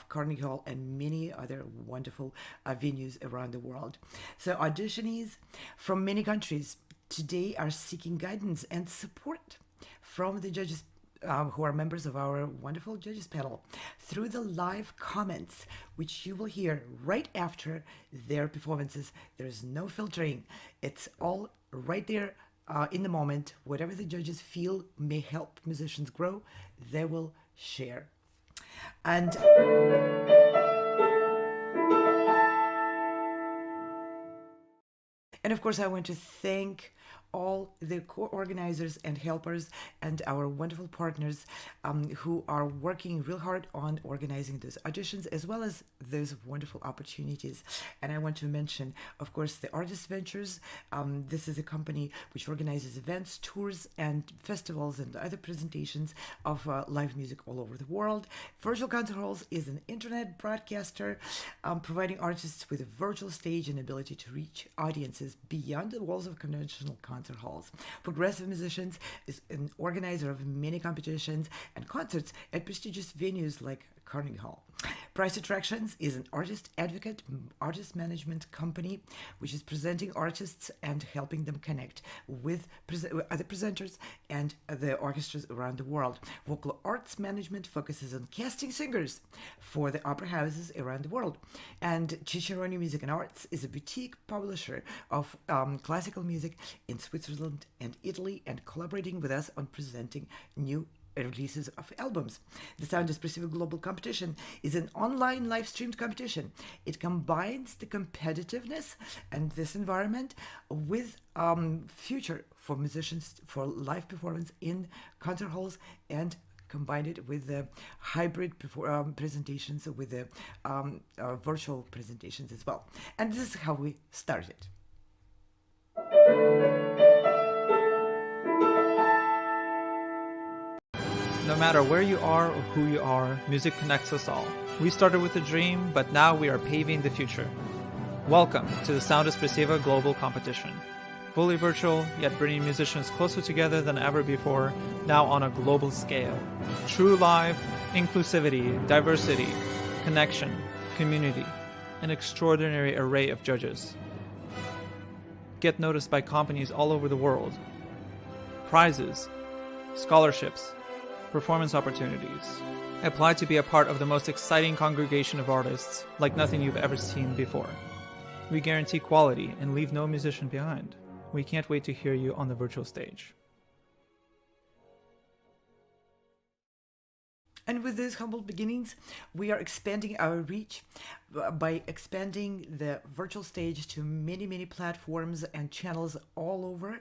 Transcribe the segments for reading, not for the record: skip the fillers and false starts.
of Carnegie Hall and many other wonderful venues around the world. So auditionees from many countries today are seeking guidance and support from the judges who are members of our wonderful judges panel through the live comments, which you will hear right after their performances. There's no filtering. It's all right there in the moment. Whatever the judges feel may help musicians grow, they will share. And of course, I want to thank all the co-organizers and helpers and our wonderful partners who are working real hard on organizing those auditions as well as those wonderful opportunities. And I want to mention, of course, the ArtistVenture. This is a company which organizes events, tours, and festivals and other presentations of live music all over the world. Virtual Concert Halls is an internet broadcaster providing artists with a virtual stage and ability to reach audiences beyond the walls of conventional concert halls. Progressive Musicians is an organizer of many competitions and concerts at prestigious venues like Carnegie Hall. Price Attractions is an artist advocate, artist management company, which is presenting artists and helping them connect with other presenters and the orchestras around the world. Vocal Arts Management focuses on casting singers for the opera houses around the world. And Cicerone Music and Arts is a boutique publisher of classical music in Switzerland and Italy, and collaborating with us on presenting new releases of albums. The Sound Espressivo Global Competition is an online live-streamed competition. It combines the competitiveness and this environment with future for musicians for live performance in concert halls, and combine it with the hybrid presentations with the virtual presentations as well. And this is how we started. No matter where you are or who you are, music connects us all. We started with a dream, but now we are paving the future. Welcome to the Sound Espressivo Global Competition. Fully virtual, yet bringing musicians closer together than ever before, now on a global scale. True live, inclusivity, diversity, connection, community, an extraordinary array of judges. Get noticed by companies all over the world. Prizes, scholarships, performance opportunities. Apply to be a part of the most exciting congregation of artists like nothing you've ever seen before. We guarantee quality and leave no musician behind. We can't wait to hear you on the virtual stage. And with these humble beginnings, we are expanding our reach by expanding the virtual stage to many, many platforms and channels all over.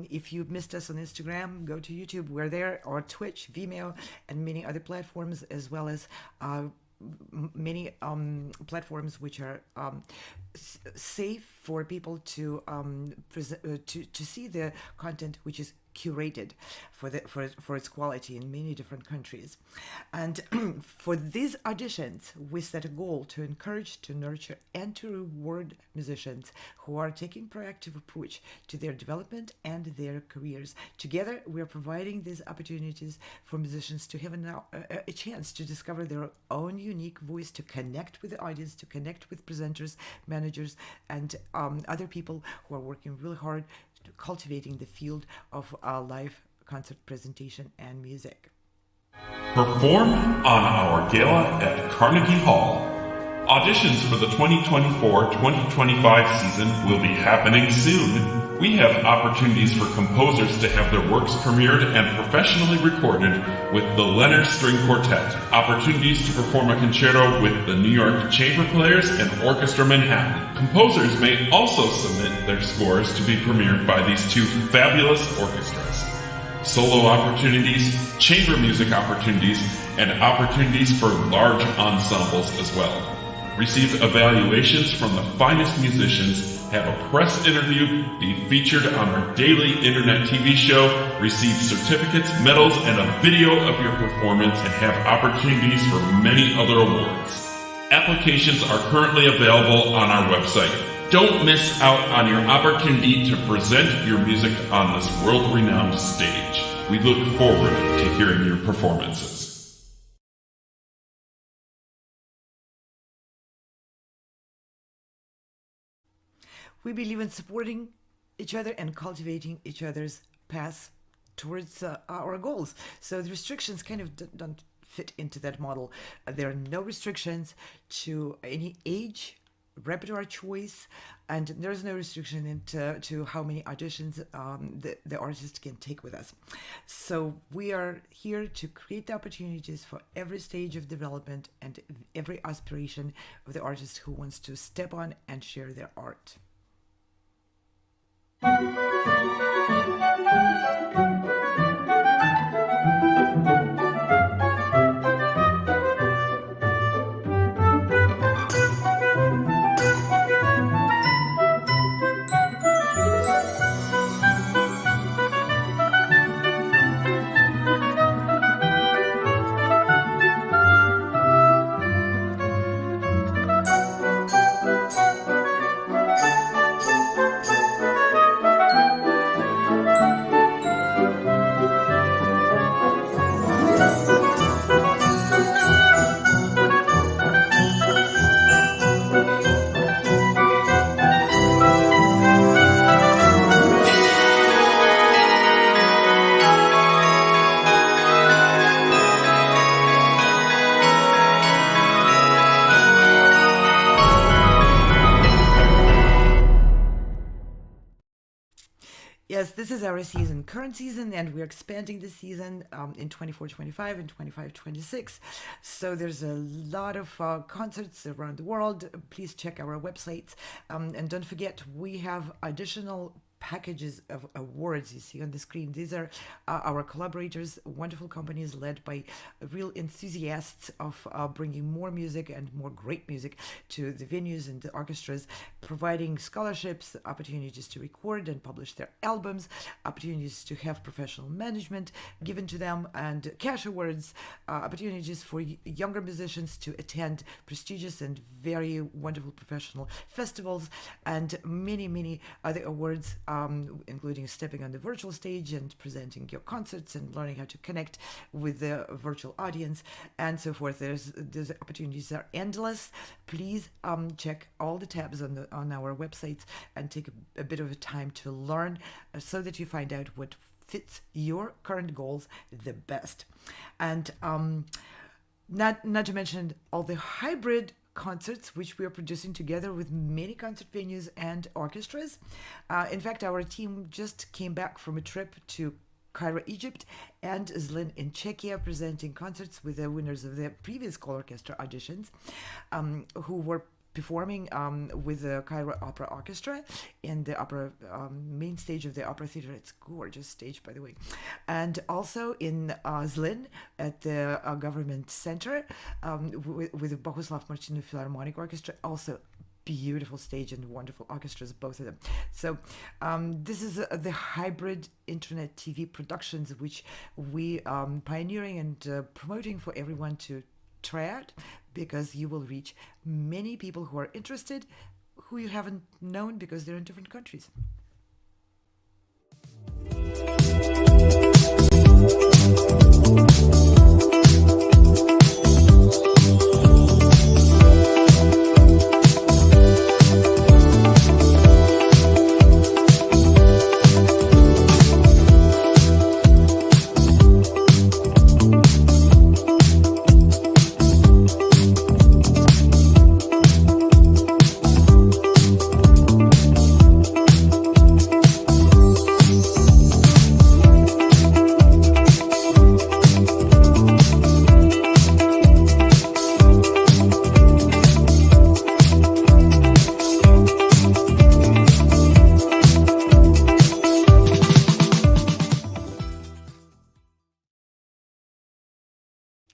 If you missed us on Instagram, go to YouTube. We're there, or Twitch, Vimeo, and many other platforms, as well as many platforms which are safe for people to see the content which is curated for its quality in many different countries. And for these auditions, we set a goal to encourage, to nurture, and to reward musicians who are taking proactive approach to their development and their careers. Together, we are providing these opportunities for musicians to have a chance to discover their own unique voice, to connect with the audience, to connect with presenters, managers, and other people who are working really hard to cultivating the field of live concert presentation and music. Perform on our gala at Carnegie Hall. Auditions for the 2024-2025 season will be happening soon. We have opportunities for composers to have their works premiered and professionally recorded with the Leonard String Quartet, opportunities to perform a concerto with the New York Chamber Players and Orchestra Manhattan. Composers may also submit their scores to be premiered by these two fabulous orchestras. Solo opportunities, chamber music opportunities, and opportunities for large ensembles as well. Receive evaluations from the finest musicians, have a press interview, be featured on our daily internet TV show, receive certificates, medals, and a video of your performance, and have opportunities for many other awards. Applications are currently available on our website. Don't miss out on your opportunity to present your music on this world-renowned stage. We look forward to hearing your performances. We believe in supporting each other and cultivating each other's paths towards our goals. So the restrictions kind of don't fit into that model. There are no restrictions to any age, repertoire choice, and there's no restriction into to how many auditions the artist can take with us. So we are here to create the opportunities for every stage of development and every aspiration of the artist who wants to step on and share their art. Yes, this is our season, current season, and we're expanding the season in 24-25 and 25-26. So there's a lot of concerts around the world. Please check our websites. And don't forget, we have additional packages of awards you see on the screen. These are our collaborators, wonderful companies led by real enthusiasts of bringing more music and more great music to the venues and the orchestras, providing scholarships, opportunities to record and publish their albums, opportunities to have professional management given to them, and cash awards, opportunities for younger musicians to attend prestigious and very wonderful professional festivals, and many other awards, including stepping on the virtual stage and presenting your concerts and learning how to connect with the virtual audience and so forth. Those opportunities are endless. Please check all the tabs on our websites and take a bit of a time to learn so that you find out what fits your current goals the best. And not to mention all the hybrid concerts which we are producing together with many concert venues and orchestras. In fact, our team just came back from a trip to Cairo, Egypt, and Zlin in Czechia, presenting concerts with the winners of the previous colORCHESTRA auditions, who were performing with the Cairo Opera Orchestra in the opera main stage of the Opera Theater. It's a gorgeous stage, by the way. And also in Zlin at the Government Center with the Bohuslav Martinu Philharmonic Orchestra, also beautiful stage and wonderful orchestras, both of them. So this is the hybrid internet TV productions which we pioneering and promoting for everyone to try out, because you will reach many people who are interested, who you haven't known because they're in different countries.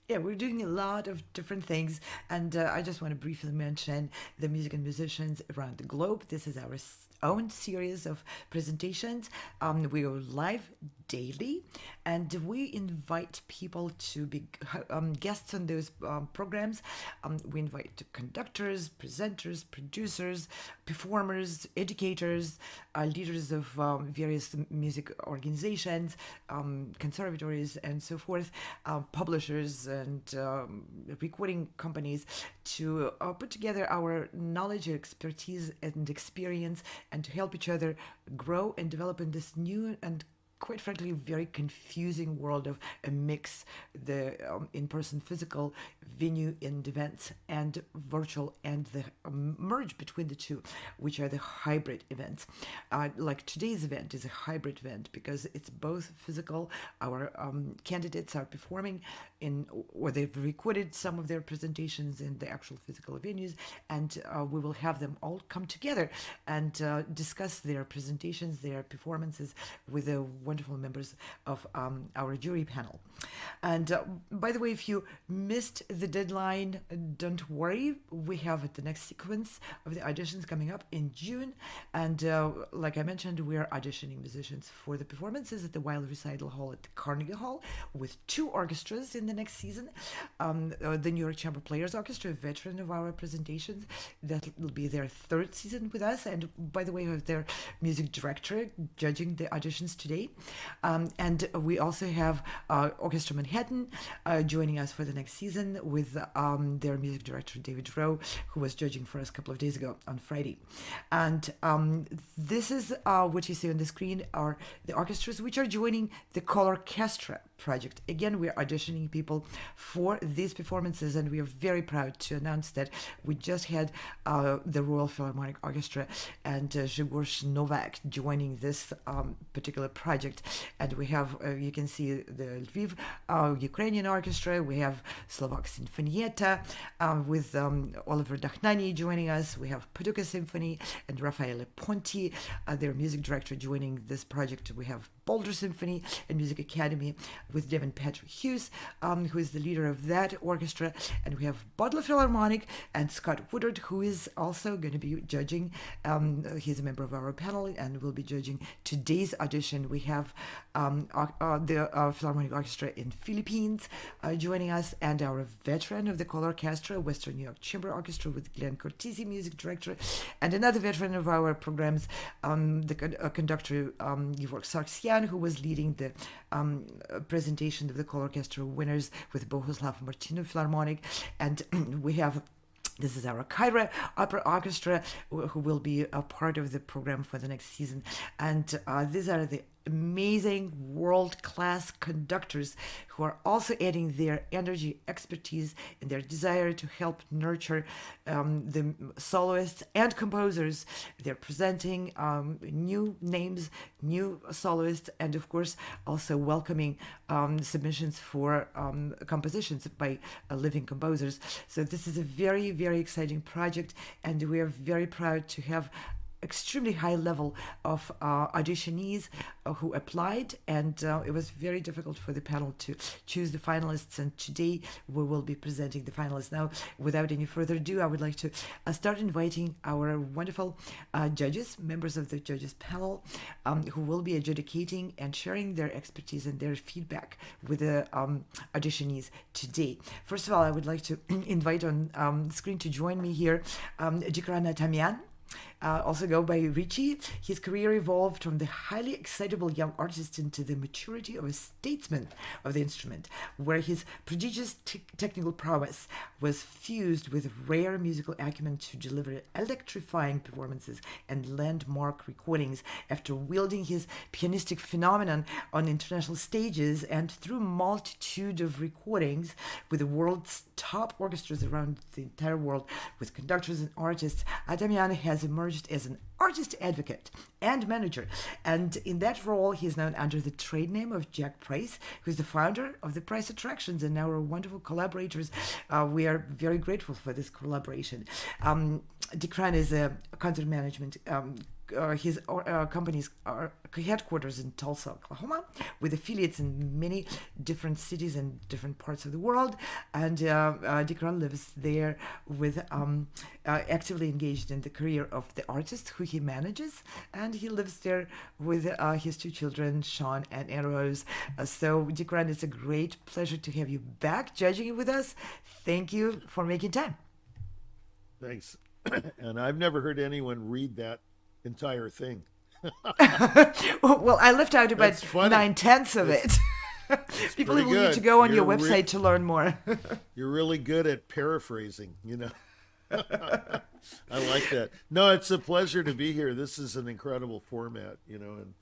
Yeah, we're doing a lot of different things, and I just want to briefly mention the music and musicians around the globe. This is our own series of presentations. We go live daily, and we invite people to be guests on those programs. We invite conductors, presenters, producers, performers, educators, leaders of various music organizations, conservatories, and so forth, publishers and recording companies to put together our knowledge, expertise, and experience, and to help each other grow and develop in this new and quite frankly very confusing world of a mix the in-person physical venue and events and virtual, and the merge between the two, which are the hybrid events. Like today's event is a hybrid event because it's both physical. Our candidates are performing or they've recorded some of their presentations in the actual physical venues, and we will have them all come together and discuss their presentations, their performances with the wonderful members of our jury panel. And by the way, if you missed the deadline, don't worry. We have the next sequence of the auditions coming up in June. And like I mentioned, we are auditioning musicians for the performances at the Weill Recital Hall at the Carnegie Hall with 2 orchestras in the next season. The New York Chamber Players Orchestra, a veteran of our presentations, that will be their 3rd season with us. And by the way, we have their music director judging the auditions today. And we also have Orchestra Manhattan joining us for the next season with their music director, David Wroe, who was judging for us a couple of days ago on Friday. And this is what you see on the screen are the orchestras which are joining the colORCHESTRA project. Again, we're auditioning people for these performances, and we are very proud to announce that we just had the Royal Philharmonic Orchestra and Gevorg Novak joining this particular project. And we have, you can see the Lviv Ukrainian Orchestra, we have Slovak Sinfonietta with Oliver Dakhnani joining us, we have Paducah Symphony and Raffaele Ponti, their music director, joining this project. We have Boulder Symphony and Music Academy with Devin Patrick Hughes, who is the leader of that orchestra. And we have Butler Philharmonic and Scott Woodard, who is also going to be judging. He's a member of our panel and will be judging today's audition. We have the Philharmonic Orchestra in Philippines joining us, and our veteran of the colORCHESTRA, Western New York Chamber Orchestra with Glenn Cortese, music director, and another veteran of our programs, the conductor Gevorg Sargsyan, who was leading the presentation of the colORCHESTRA winners with Bohuslav Martinu Philharmonic. And we have, this is our Kyra Opera Orchestra, who will be a part of the program for the next season. And these are the amazing world-class conductors who are also adding their energy, expertise, and their desire to help nurture the soloists and composers. They're presenting new names, new soloists, and of course also welcoming submissions for compositions by living composers. So this is a very, very exciting project, and we are very proud to have extremely high level of auditionees who applied, and it was very difficult for the panel to choose the finalists, and today we will be presenting the finalists. Now, without any further ado, I would like to start inviting our wonderful judges, members of the judges panel, who will be adjudicating and sharing their expertise and their feedback with the auditionees today. First of all, I would like to invite on the screen to join me here Dickran Atamian, also go by Richie. His career evolved from the highly excitable young artist into the maturity of a statesman of the instrument, where his prodigious technical prowess was fused with rare musical acumen to deliver electrifying performances and landmark recordings. After wielding his pianistic phenomenon on international stages and through multitude of recordings with the world's top orchestras around the entire world, with conductors and artists, Atamian has emerged as an artist advocate and manager, and in that role he is known under the trade name of Jack Price, who is the founder of the Price Attractions and our wonderful collaborators. We are very grateful for this collaboration. Dickran is a concert management his company's headquarters in Tulsa, Oklahoma, with affiliates in many different cities and different parts of the world. And Dickran lives there with actively engaged in the career of the artist who he manages, and he lives there with his 2 children, Sean and Anne Rose. So Dickran, it's a great pleasure to have you back judging with us. Thank you for making time. Thanks. And I've never heard anyone read that entire thing. Well, I left out about 9/10 of it. People pretty will need to good. go on your You're website to learn more. You're really good at paraphrasing, you know. I like that. No, it's a pleasure to be here. This is an incredible format, you know, and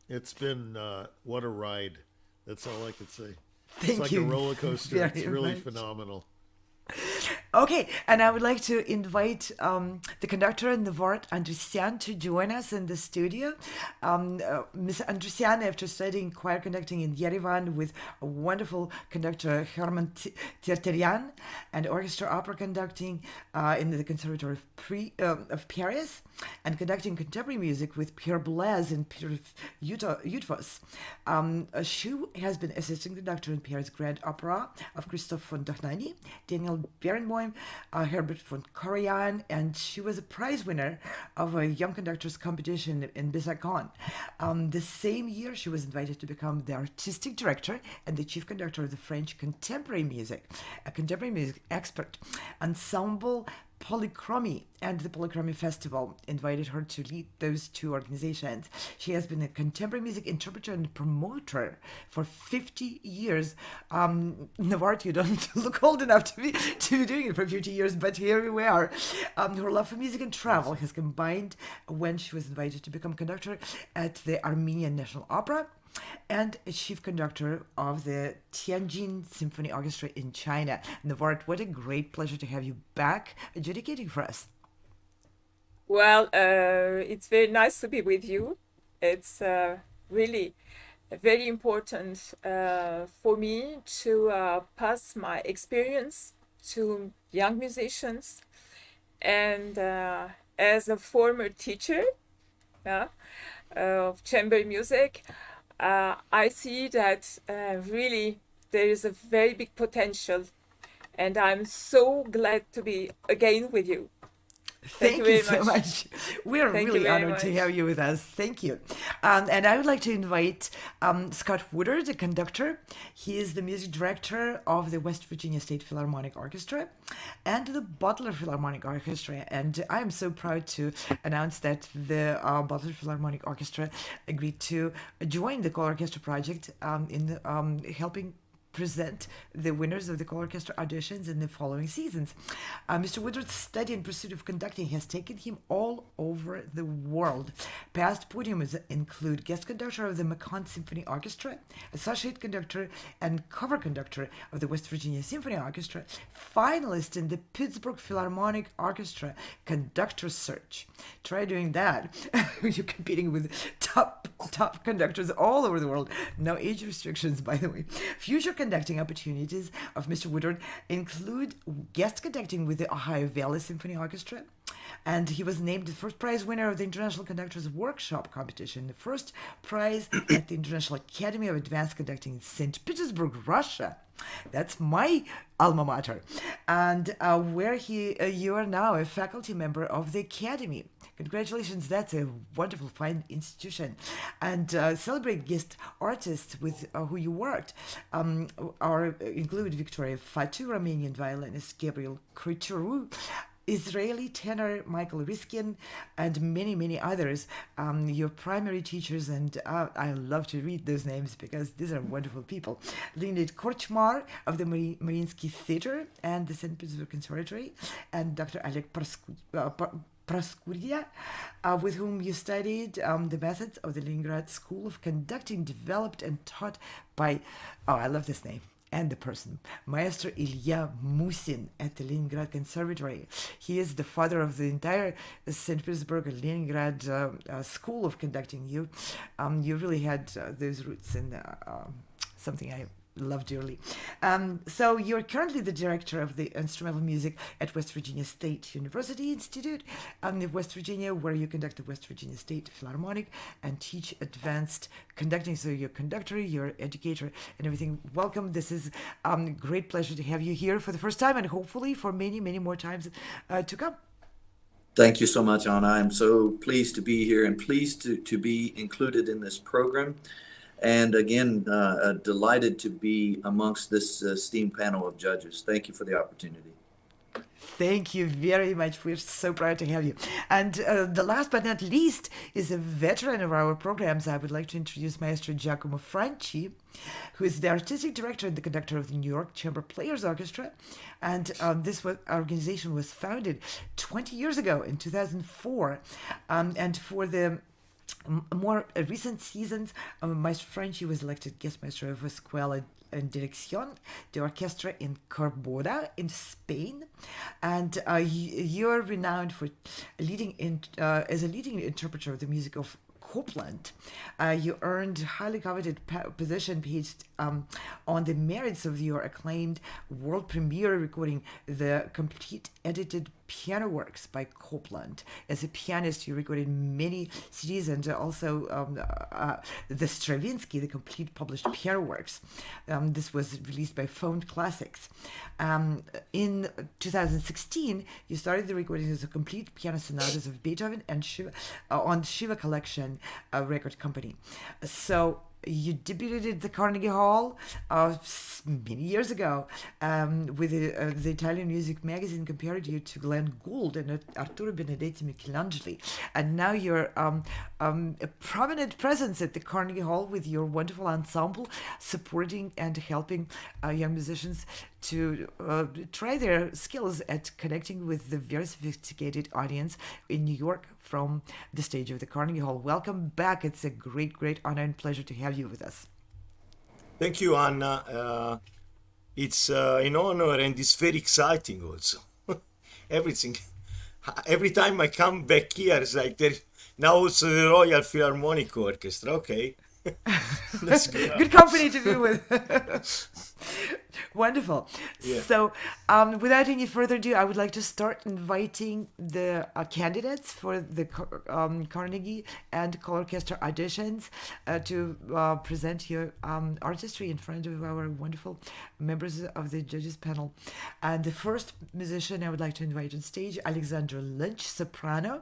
it's been what a ride. That's all I could say. It's Thank like you a roller coaster. very It's really much. phenomenal. Okay, and I would like to invite the conductor and the Ward Andrusyan to join us in the studio. Ms. Andrusyan, after studying choir conducting in Yerevan with a wonderful conductor Herman Terterian and orchestra opera conducting in the Conservatory of Paris, and conducting contemporary music with Pierre Blaise and Peter Utvos. She has been assistant conductor in Paris Grand Opera of Christophe von Dohnanyi, Daniel Barenboim, Herbert von Karajan, and she was a prize winner of a young conductors competition in Besançon. The same year, she was invited to become the artistic director and the chief conductor of the French contemporary music, a contemporary music expert. Ensemble Polychromy and the Polychromy Festival invited her to lead those two organizations. She has been a contemporary music interpreter and promoter for 50 years. Navart, you don't look old enough to be doing it for 50 years, but here we are. Her love for music and travel has combined when she was invited to become conductor at the Armenian National Opera and a chief conductor of the Tianjin Symphony Orchestra in China. Navart, what a great pleasure to have you back adjudicating for us. Well, it's very nice to be with you. It's really very important for me to pass my experience to young musicians. And as a former teacher of chamber music, I see that really there is a very big potential, and I'm so glad to be again with you. Thank you very so much. We're Thank you really very honored to much. have you with us. Thank you. And I would like to invite Scott Woodard, the conductor. He is the music director of the West Virginia State Philharmonic Orchestra and the Butler Philharmonic Orchestra. And I am so proud to announce that the Butler Philharmonic Orchestra agreed to join the colORCHESTRA project in helping present the winners of the colORCHESTRA auditions in the following seasons. Mr. Woodward's study and pursuit of conducting has taken him all over the world. Past podiums include guest conductor of the Macon Symphony Orchestra, associate conductor and cover conductor of the West Virginia Symphony Orchestra, finalist in the Pittsburgh Philharmonic Orchestra conductor search. Try doing that. You're competing with top conductors all over the world. No age restrictions, by the way. Future conducting opportunities of Mr. Woodward include guest conducting with the Ohio Valley Symphony Orchestra, and he was named the first prize winner of the International Conductors Workshop Competition, the first prize at the International Academy of Advanced Conducting in St. Petersburg, Russia. That's my alma mater, and where you are now a faculty member of the Academy. Congratulations, that's a wonderful, fine institution. And celebrate guest artists with who you worked include Victoria Fatu, Romanian violinist Gabriel Krichuru, Israeli tenor Michael Riskin, and many, many others. Your primary teachers, and I love to read those names because these are wonderful people. Leonid Korchmar of the Mariinsky Theater and the St. Petersburg Conservatory, and Dr. Oleg Praskuria, with whom you studied the methods of the Leningrad School of Conducting, developed and taught by, I love this name, and the person, Maestro Ilya Musin at the Leningrad Conservatory. He is the father of the entire St. Petersburg and Leningrad School of Conducting. You really had those roots in something I love dearly. So you're currently the director of the instrumental music at West Virginia State University Institute in West Virginia, where you conduct the West Virginia State Philharmonic and teach advanced conducting. So you're a conductor, you're an educator, and everything. Welcome. This is a great pleasure to have you here for the first time, and hopefully for many, many more times to come. Thank you so much, Anna. I'm so pleased to be here and pleased to be included in this program. And again, delighted to be amongst this esteemed panel of judges. Thank you for the opportunity. Thank you very much. We're so proud to have you. And the last but not least is a veteran of our programs. I would like to introduce Maestro Giacomo Franchi, who is the artistic director and the conductor of the New York Chamber Players Orchestra. And organization was founded 20 years ago in 2004. And for the more recent seasons, Maestro Franchi was elected guest maestro of Escuela en Dirección de Orchestra in Corbora in Spain, and you're renowned for as a leading interpreter of the music of Copland. You earned highly coveted position based on the merits of your acclaimed world premiere recording, the complete edited piano works by Copland. As a pianist, you recorded many CDs and also the Stravinsky, the complete published piano works. This was released by Phoned Classics. In 2016, you started the recordings of complete piano sonatas of Beethoven and Shiva on Shiva Collection record company. So you debuted at the Carnegie Hall many years ago with the Italian Music Magazine compared you to Glenn Gould and Arturo Benedetti Michelangeli. And now you're a prominent presence at the Carnegie Hall with your wonderful ensemble, supporting and helping young musicians to try their skills at connecting with the very sophisticated audience in New York from the stage of the Carnegie Hall. Welcome back. It's a great, great honor and pleasure to have you with us. Thank you, Anna. It's an honor and it's very exciting also. Everything. Every time I come back here, it's like there now also the Royal Philharmonic Orchestra. Okay. That's good. Good company to be with. Wonderful. Yeah. So, without any further ado, I would like to start inviting the candidates for the Carnegie and colORCHESTRA auditions to present your artistry in front of our wonderful members of the judges panel. And the first musician I would like to invite on stage, Alexandra Lynch, soprano.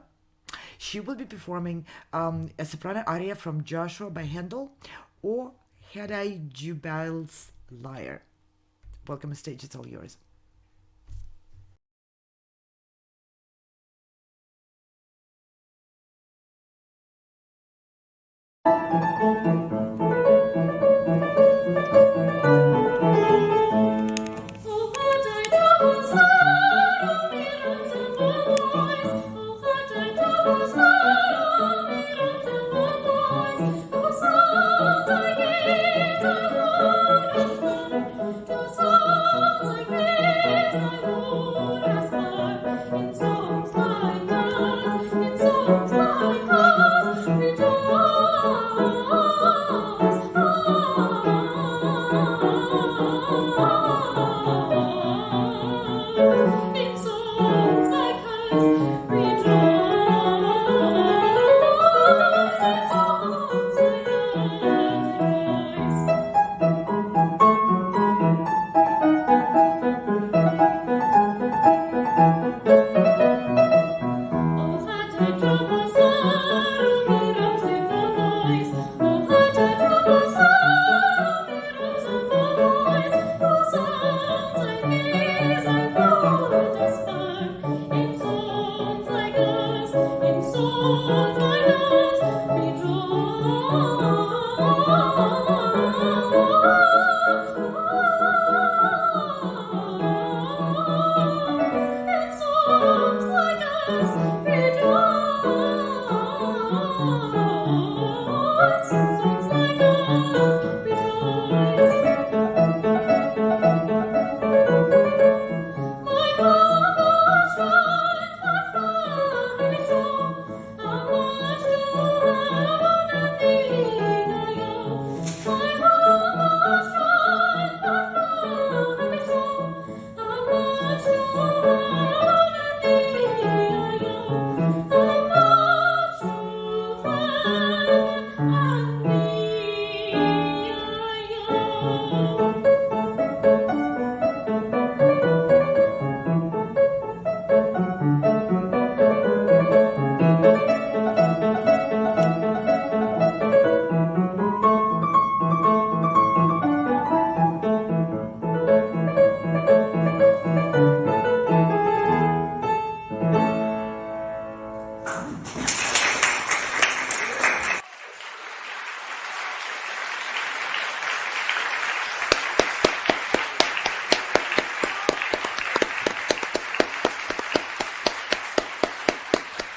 She will be performing a soprano aria from Joshua by Handel or Hedai Jubil's Lyre. Welcome on stage, it's all yours. Oh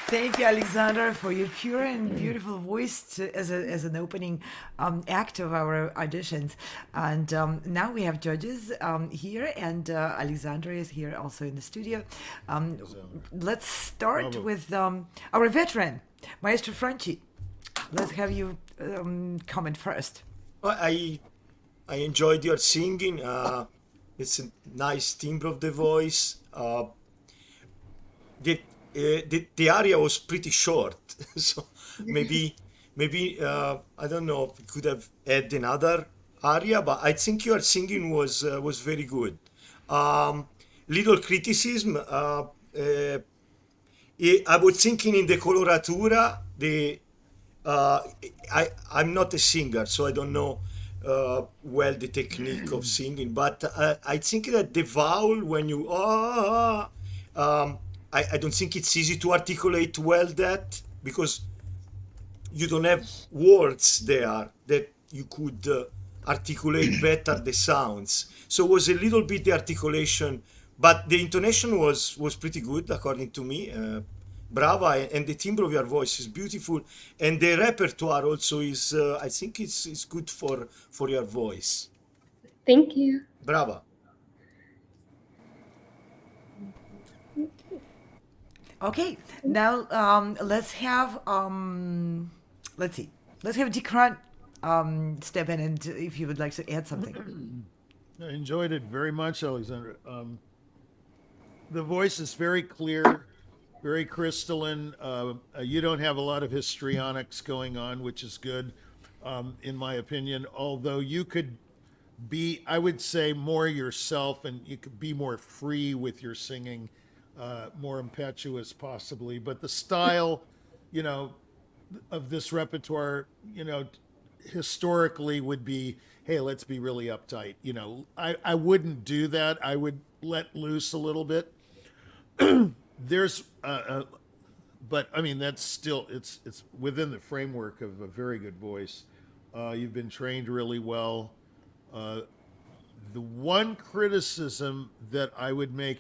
Thank you, Alexander, for your pure and beautiful voice as an opening act of our auditions. And now we have judges here, and Alexander is here also in the studio. Let's start Bravo. with our veteran, Maestro Franchi. Let's have you comment first. I enjoyed your singing. It's a nice timbre of the voice. The aria was pretty short, so maybe I don't know if we could have had another aria, but I think your singing was very good. Little criticism. I was thinking in the coloratura, I'm not a singer, so I don't know well the technique of singing, but I think that the vowel when you I don't think it's easy to articulate well that, because you don't have words there that you could articulate better the sounds. So it was a little bit the articulation, but the intonation was pretty good according to me. Brava, and the timbre of your voice is beautiful, and the repertoire also is. I think it's good for your voice. Thank you. Brava. Okay, now let's have Dickran step in, and if you would like to add something. I enjoyed it very much, Alexander. The voice is very clear, very crystalline. You don't have a lot of histrionics going on, which is good, in my opinion. Although you could be, I would say, more yourself, and you could be more free with your singing, more impetuous possibly. But the style, of this repertoire, historically would be, hey, let's be really uptight. I wouldn't do that. I would let loose a little bit. There's, but I mean, that's still, it's within the framework of a very good voice. You've been trained really well. The one criticism that I would make,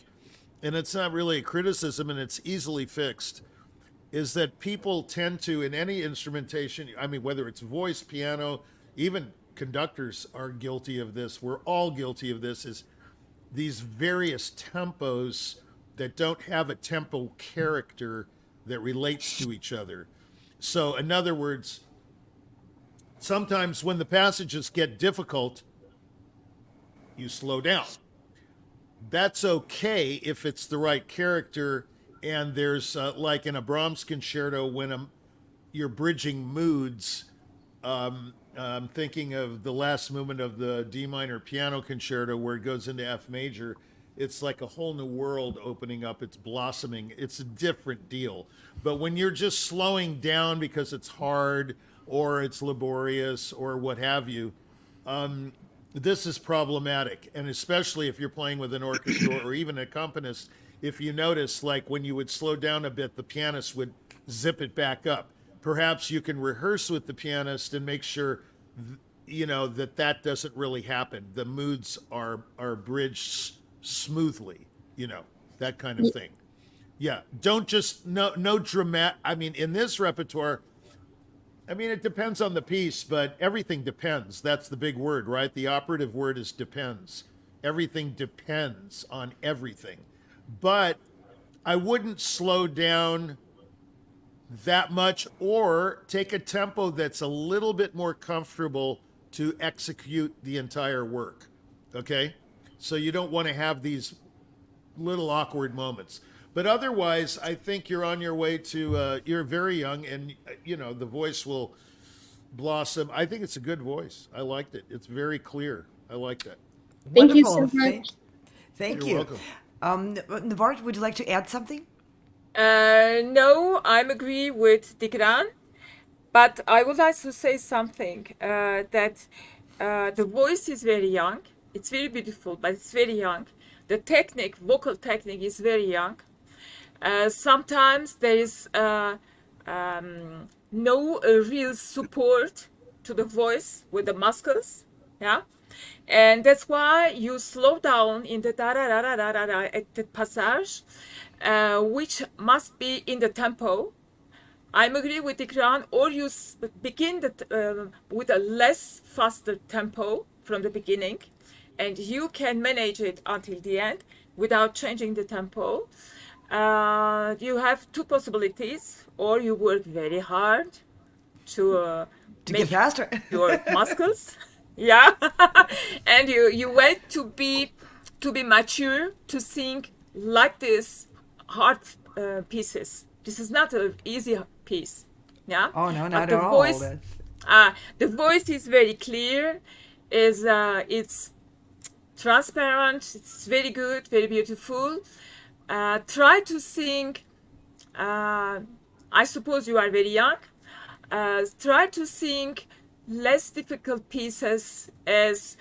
and it's not really a criticism and it's easily fixed, is that people tend to, in any instrumentation, I mean, whether it's voice, piano, even conductors are guilty of this. We're all guilty of this, is these various tempos that don't have a tempo character that relates to each other. So in other words, sometimes when the passages get difficult, you slow down. That's okay if it's the right character, and there's like in a Brahms concerto when you're bridging moods. I'm thinking of the last movement of the D minor piano concerto where it goes into F major. It's like a whole new world opening up. It's blossoming. It's a different deal. But when you're just slowing down because it's hard or it's laborious or what have you, this is problematic. And especially if you're playing with an orchestra or even an accompanist, if you notice, like when you would slow down a bit, the pianist would zip it back up. Perhaps you can rehearse with the pianist and make sure, that doesn't really happen. The moods are bridged smoothly, that kind of thing. Yeah, don't just, no dramatic. I mean, in this repertoire, I mean, it depends on the piece, but everything depends. That's the big word, right? The operative word is depends. Everything depends on everything. But I wouldn't slow down that much, or take a tempo that's a little bit more comfortable to execute the entire work. Okay? So you don't want to have these little awkward moments. But otherwise, I think you're on your way to, you're very young, and, the voice will blossom. I think it's a good voice. I liked it. It's very clear. I like that. Thank you Wonderful. so much. Thank You're you. welcome. Navarre, would you like to add something? No, I'm agree with Dickran, but I would like to say something that the voice is very young. It's very beautiful, but it's very young. The technique, vocal technique, is very young. Sometimes there is no real support to the voice with the muscles, yeah, and that's why you slow down in the da da da da da da at the passage, which must be in the tempo, I'm agree with Dickran, or you begin with a less faster tempo from the beginning, and you can manage it until the end without changing the tempo. You have two possibilities, or you work very hard to get make faster. your muscles, yeah, and you wait to be mature to sing like this hard pieces. This is not an easy piece, yeah. Oh no, But not the at all. voice, the voice is very clear. It's transparent. It's very good, very beautiful. Try to sing. I suppose you are very young. Try to sing less difficult pieces as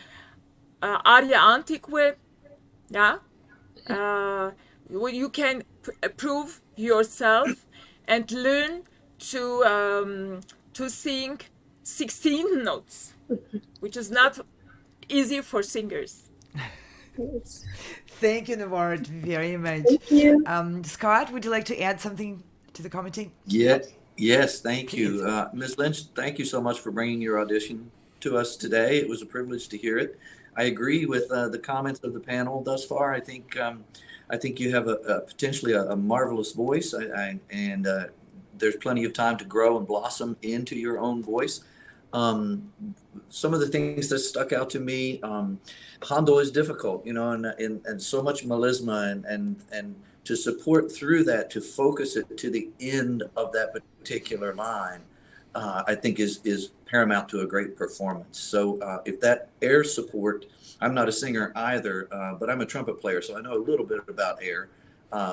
aria antique, yeah. You can prove yourself and learn to sing 16 notes, which is not easy for singers. Yes. Thank you, Navarre, very much. Thank you. Scott, would you like to add something to the commenting? Yeah, yes, thank Please. you. Ms. Lynch, thank you so much for bringing your audition to us today. It was a privilege to hear it. I agree with the comments of the panel thus far. I think you have a potentially a marvelous voice, and there's plenty of time to grow and blossom into your own voice. Some of the things that stuck out to me, Hondo is difficult, you know, and so much melisma and to support through that, to focus it to the end of that particular line, I think is paramount to a great performance. So if that air support, I'm not a singer either, but I'm a trumpet player, so I know a little bit about air.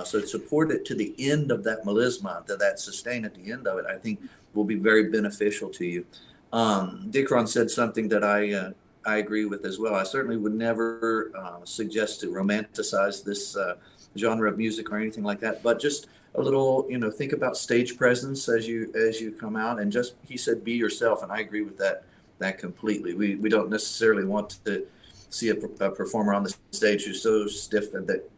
So to support it to the end of that melisma, to that sustain at the end of it, I think will be very beneficial to you. Dickran said something that I agree with as well. I certainly would never suggest to romanticize this genre of music or anything like that, but just a little, you know, think about stage presence as you come out, and just, he said, be yourself, and I agree with that completely. We don't necessarily want to see a performer on the stage who's so stiff, and that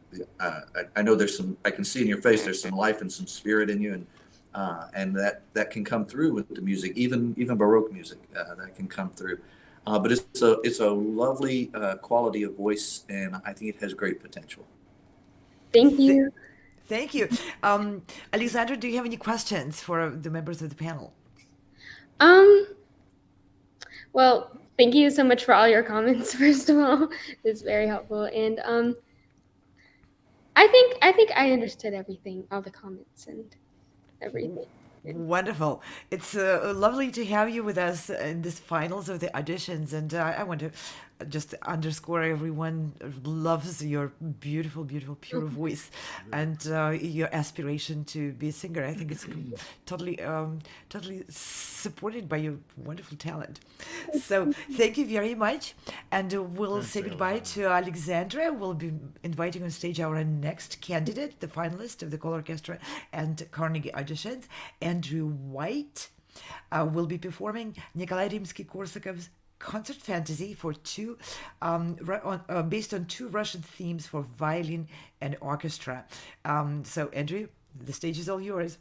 I know I can see in your face there's some life and some spirit in you, and that can come through with the music, even Baroque music, that can come through. But it's a lovely quality of voice, and I think it has great potential. Thank you. Thank you. Alexandra, do you have any questions for the members of the panel? Well, thank you so much for all your comments, first of all. It's very helpful. And I think I understood everything, all the comments and everything. Wonderful. It's lovely to have you with us in this finals of the auditions. And I want to just underscore, everyone loves your beautiful, beautiful, pure voice and your aspiration to be a singer. I think it's totally supported by your wonderful talent. So thank you very much. And we'll say goodbye to Alexandra. We'll be inviting on stage our next candidate, the finalist of the colORCHESTRA and Carnegie Auditions, Andrew White. Will be performing Nikolai Rimsky-Korsakov's Concert Fantasy for based on two Russian themes for violin and orchestra. So Andrew, the stage is all yours.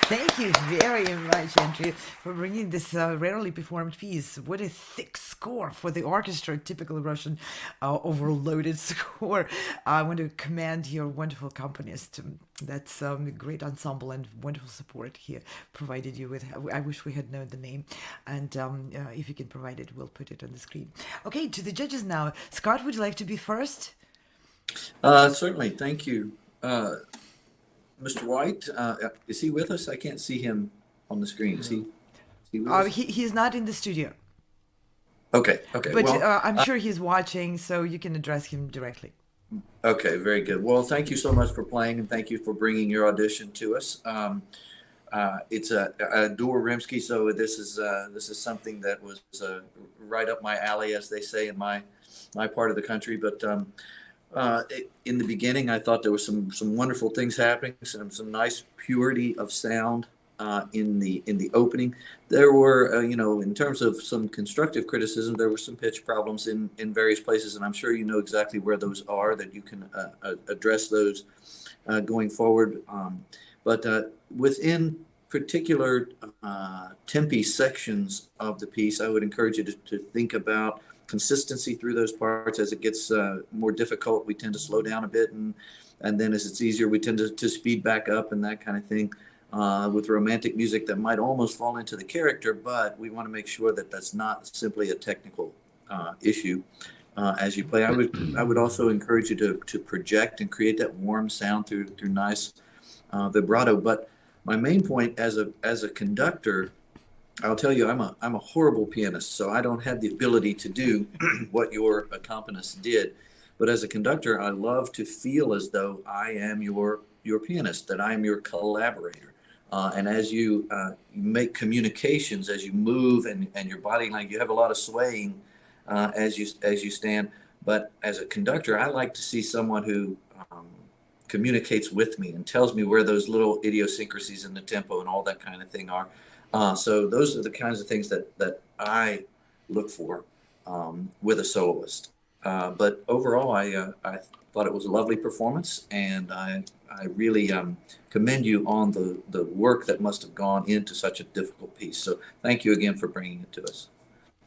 Thank you very much, Andrew, for bringing this rarely performed piece. What a thick score for the orchestra, typical Russian overloaded score. I want to commend your wonderful accompanist. That's a great ensemble and wonderful support here provided you with. I wish we had known the name. And if you can provide it, we'll put it on the screen. Okay, to the judges now. Scott, would you like to be first? Certainly. Thank you. Mr. White, is he with us? I can't see him on the screen. Is he with us? He's not in the studio. Okay. But Well, I'm sure he's watching, so you can address him directly. okay, very good. Well, thank you so much for playing, and thank you for bringing your audition to us. It's I adore Rimsky, so this is something that was right up my alley, as they say in my part of the country. But in the beginning, I thought there was some wonderful things happening, some nice purity of sound in the opening. There were, in terms of some constructive criticism, there were some pitch problems in various places, and I'm sure you know exactly where those are, that you can address those going forward. But within particular tempi sections of the piece, I would encourage you to think about consistency through those parts. As it gets more difficult, we tend to slow down a bit, and then as it's easier, we tend to speed back up and that kind of thing. With romantic music, that might almost fall into the character, but we want to make sure that that's not simply a technical issue as you play. I would also encourage you to project and create that warm sound through nice vibrato. But my main point as a conductor, I'll tell you, I'm a horrible pianist, so I don't have the ability to do what your accompanist did. But as a conductor, I love to feel as though I am your pianist, that I am your collaborator. And as you make communications, as you move and your body language, you have a lot of swaying as you stand. But as a conductor, I like to see someone who communicates with me and tells me where those little idiosyncrasies in the tempo and all that kind of thing are. So those are the kinds of things that I look for with a soloist. But overall, I thought it was a lovely performance, and I really commend you on the work that must have gone into such a difficult piece. So thank you again for bringing it to us.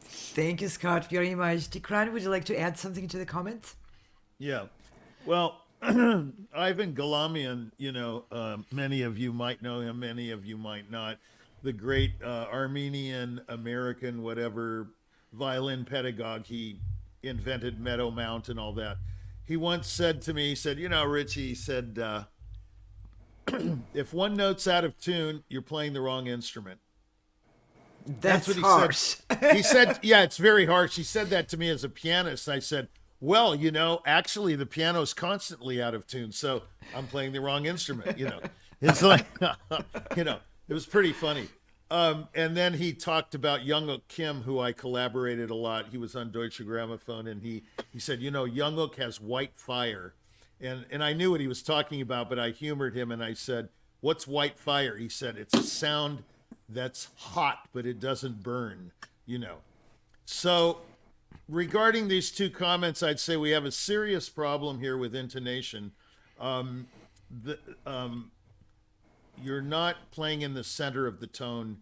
Thank you, Scott, very much. Dickran, would you like to add something to the comments? Yeah. Well, Ivan Galamian, many of you might know him, many of you might not. The great Armenian, American, whatever, violin pedagogue. He invented Meadow Mount and all that. He once said to me, he said, Richie, he said, if one note's out of tune, you're playing the wrong instrument. That's what he harsh. said. He said, yeah, it's very harsh. He said that to me as a pianist. I said, well, actually the piano's constantly out of tune, so I'm playing the wrong instrument, It's like, it was pretty funny. And then he talked about Young-Uk Kim, who I collaborated a lot. He was on Deutsche Grammophon, and he said, Young-Uk has white fire. And I knew what he was talking about, but I humored him, and I said, what's white fire? He said, it's a sound that's hot, but it doesn't burn, So regarding these two comments, I'd say we have a serious problem here with intonation. You're not playing in the center of the tone.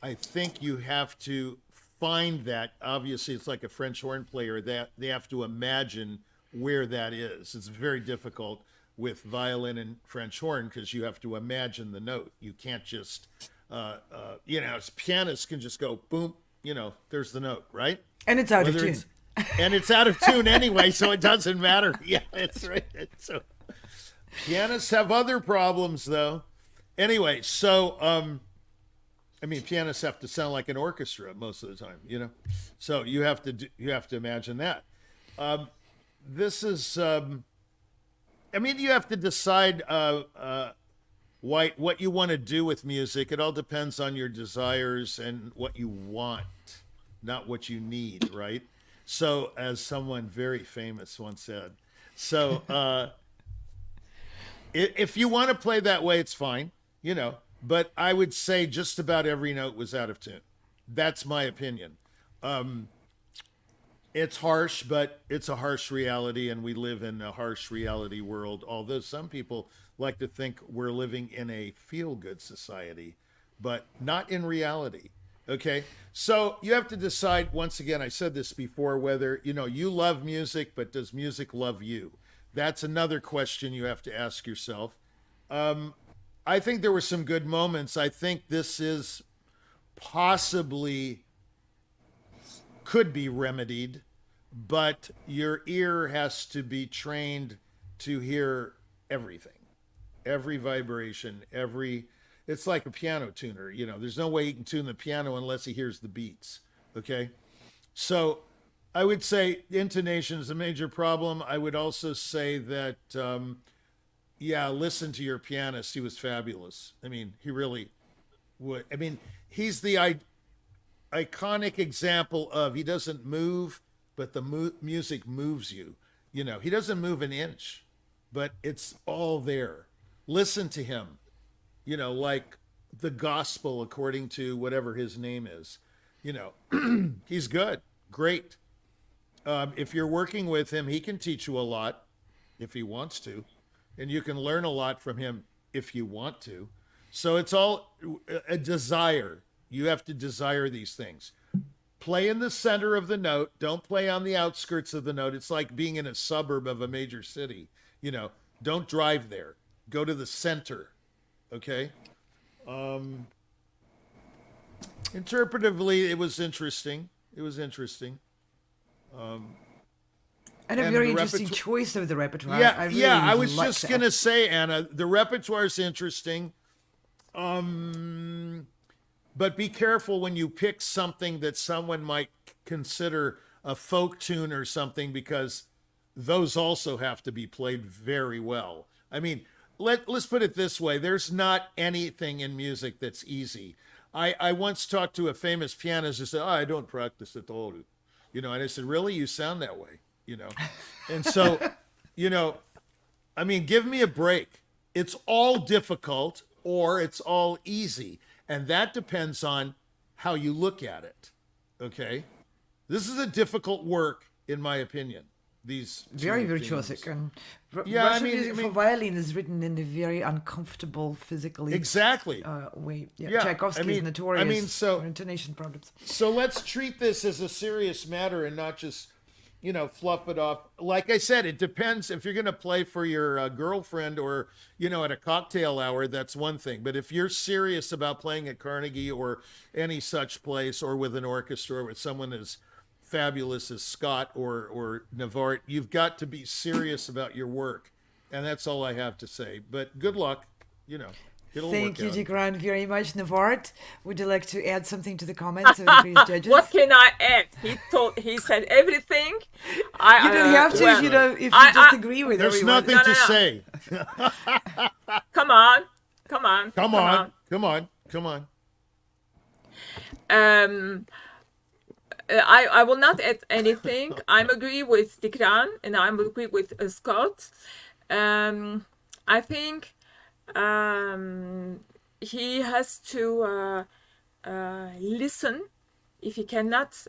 I think you have to find that. Obviously, it's like a French horn player, that they have to imagine where that is. It's very difficult with violin and French horn because you have to imagine the note. You can't just, pianists can just go, boom, there's the note, right? And it's out of tune. And it's out of tune anyway, so it doesn't matter. Yeah, that's right. So pianists have other problems, though. Anyway, so pianists have to sound like an orchestra most of the time, So you have to imagine that. This is, you have to decide what you want to do with music. It all depends on your desires and what you want, not what you need, right? So, as someone very famous once said, if you want to play that way, it's fine. But I would say just about every note was out of tune. That's my opinion. It's harsh, but it's a harsh reality, and we live in a harsh reality world. Although some people like to think we're living in a feel-good society, but not in reality. Okay, so you have to decide. Once again, I said this before, whether you love music, but does music love you? That's another question you have to ask yourself. I think there were some good moments. I think this is possibly could be remedied, but your ear has to be trained to hear everything, every vibration, it's like a piano tuner. There's no way he can tune the piano unless he hears the beats. Okay. So I would say intonation is a major problem. I would also say that, listen to your pianist. He was fabulous. I mean, he really would. I mean, he's the iconic example of he doesn't move, but the music moves you. He doesn't move an inch, but it's all there. Listen to him, like the gospel according to whatever his name is. He's good, great. If you're working with him, he can teach you a lot if he wants to, and you can learn a lot from him if you want to. So it's all a desire. You have to desire these things. Play in the center of the note. Don't play on the outskirts of the note. It's like being in a suburb of a major city. Don't drive there. Go to the center. Okay? Interpretively, it was interesting. And a very interesting choice of the repertoire. I was just going to say, Anna, the repertoire is interesting. But be careful when you pick something that someone might consider a folk tune or something, because those also have to be played very well. I mean, let's put it this way. There's not anything in music that's easy. I once talked to a famous pianist who said, I don't practice at all. And I said, really? You sound that way, And so, I mean, give me a break. It's all difficult or it's all easy. And that depends on how you look at it. Okay? This is a difficult work, in my opinion. These very virtuosic, and Russian music for violin is written in a very uncomfortable physically way. Tchaikovsky is notorious for intonation problems. So let's treat this as a serious matter and not just fluff it off. Like I said, it depends. If you're going to play for your girlfriend or at a cocktail hour, that's one thing. But if you're serious about playing at Carnegie or any such place, or with an orchestra or with someone as fabulous as Scott or Navart, you've got to be serious about your work. And that's all I have to say. But good luck. Thank you, Dickran, very much. Navart, would you like to add something to the comments of the previous judges? What can I add? He said everything. You don't have to if you just agree with everyone. There's nothing to say. Come on. I will not add anything. I'm agree with Dickran and I'm agree with Scott. I think he has to listen. If he cannot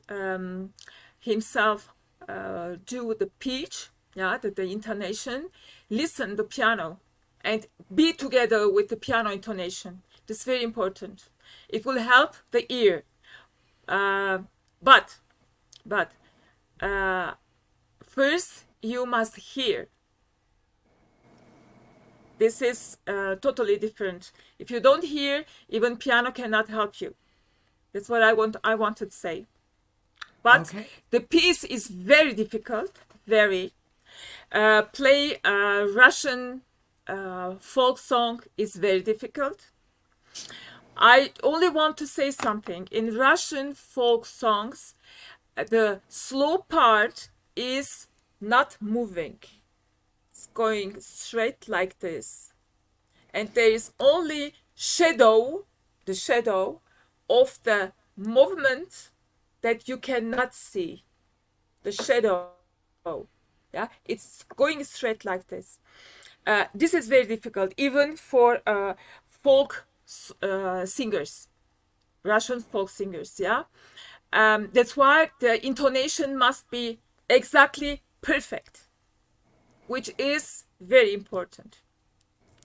himself do the pitch, the intonation, listen the piano and be together with the piano intonation. That's very important. It will help the ear. But first you must hear. This is totally different. If you don't hear, even piano cannot help you. That's what I wanted to say. But the piece is very difficult. Very. Play a Russian folk song is very difficult. I only want to say something. In Russian folk songs, the slow part is not moving. It's going straight like this. And there is only the shadow of the movement that you cannot see. The shadow. Yeah, it's going straight like this. This is very difficult, even for folk singers, Russian folk singers. Yeah, That's why the intonation must be exactly perfect, which is very important.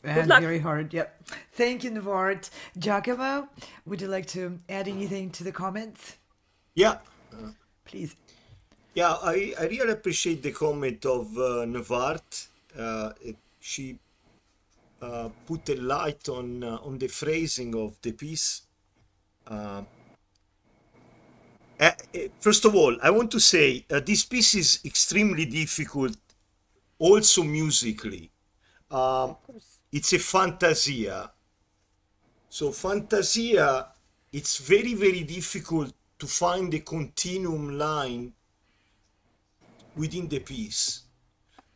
Good And luck. very hard. Yep. Thank you, Navart. Giacomo, would you like to add anything to the comments? Yeah, Please. yeah, I really appreciate the comment of Nevart. She put a light on the phrasing of the piece. First of all, I want to say this piece is extremely difficult, also musically. It's a fantasia. So fantasia, it's very, very difficult to find a continuum line within the piece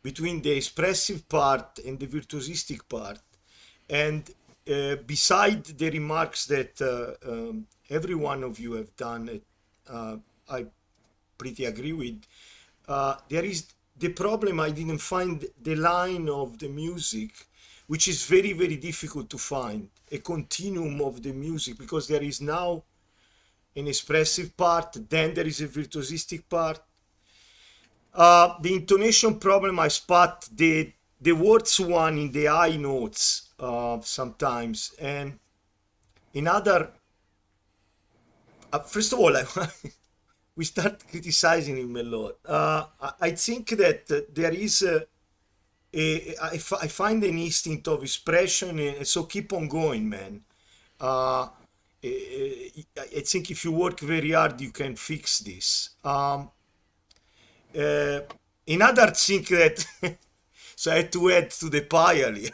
between the expressive part and the virtuosistic part. And beside the remarks that every one of you have done, I pretty agree with, there is the problem. I didn't find the line of the music, which is very, very difficult to find, a continuum of the music, because there is now an expressive part, then there is a virtuosistic part. The intonation problem, I spot the words one in the high notes sometimes, and in other, first of all, we start criticizing him a lot. I think that there is I find an instinct of expression, and so keep on going, man. I think if you work very hard, you can fix this. Another thing that so I had to add to the pile here.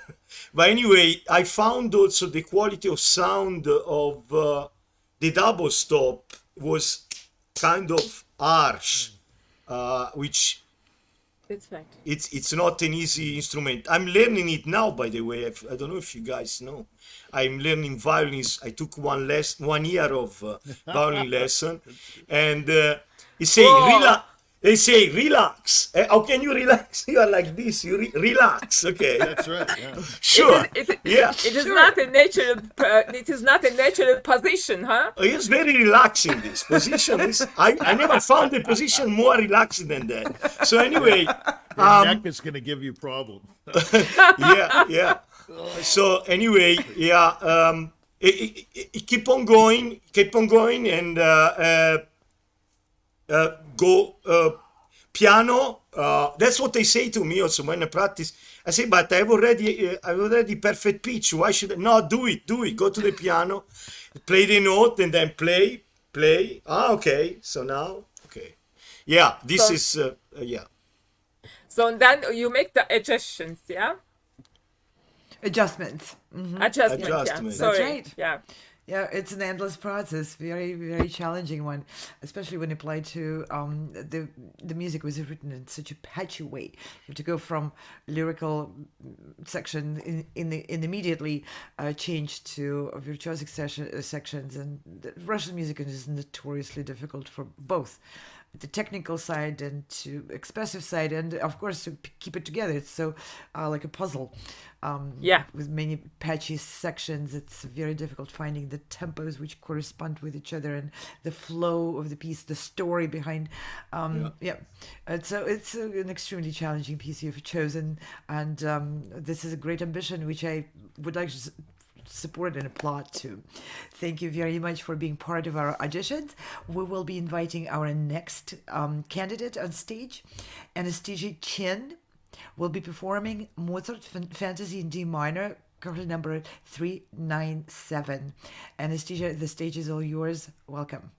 But anyway, I found also the quality of sound of the double stop was kind of harsh, which That's right. it's not an easy instrument. I'm learning it now, by the way. I don't know if you guys know. I'm learning violin. I took 1 year of violin lesson, and they say relax. They say relax. How can you relax? You are like this. You relax. Okay. That's right. Yeah. Sure. Yeah. It is not a natural. It is not a natural position, huh? It's very relaxing. This position is. I never found a position more relaxing than that. So anyway, Your neck is going to give you problems. yeah. So anyway, yeah. Keep on going, and go piano. That's what they say to me also when I practice. I say, but I've already perfect pitch. Why should I? No, do it. Go to the piano, play the note, and then play. Okay. So now, okay. Yeah, this is yeah. So then you make the adjustments, yeah? Adjustments. Adjustment, yeah. Adjustment. Sorry. That's right. Yeah. Yeah, it's an endless process. Very, very challenging one, especially when applied to the music was written in such a patchy way. You have to go from lyrical section in the immediately change to virtuosic sections, and the Russian music is notoriously difficult for both the technical side and to expressive side, and of course to keep it together. It's so like a puzzle. Yeah. With many patchy sections, it's very difficult finding the tempos which correspond with each other and the flow of the piece, the story behind. So it's an extremely challenging piece you've chosen, and this is a great ambition which I would like to support and applaud to. Thank you very much for being part of our auditions. We will be inviting our next candidate on stage, Anastasia Chin. Will be performing Mozart Fantasy in D minor, currently number 397. Anastasia, the stage is all yours. Welcome.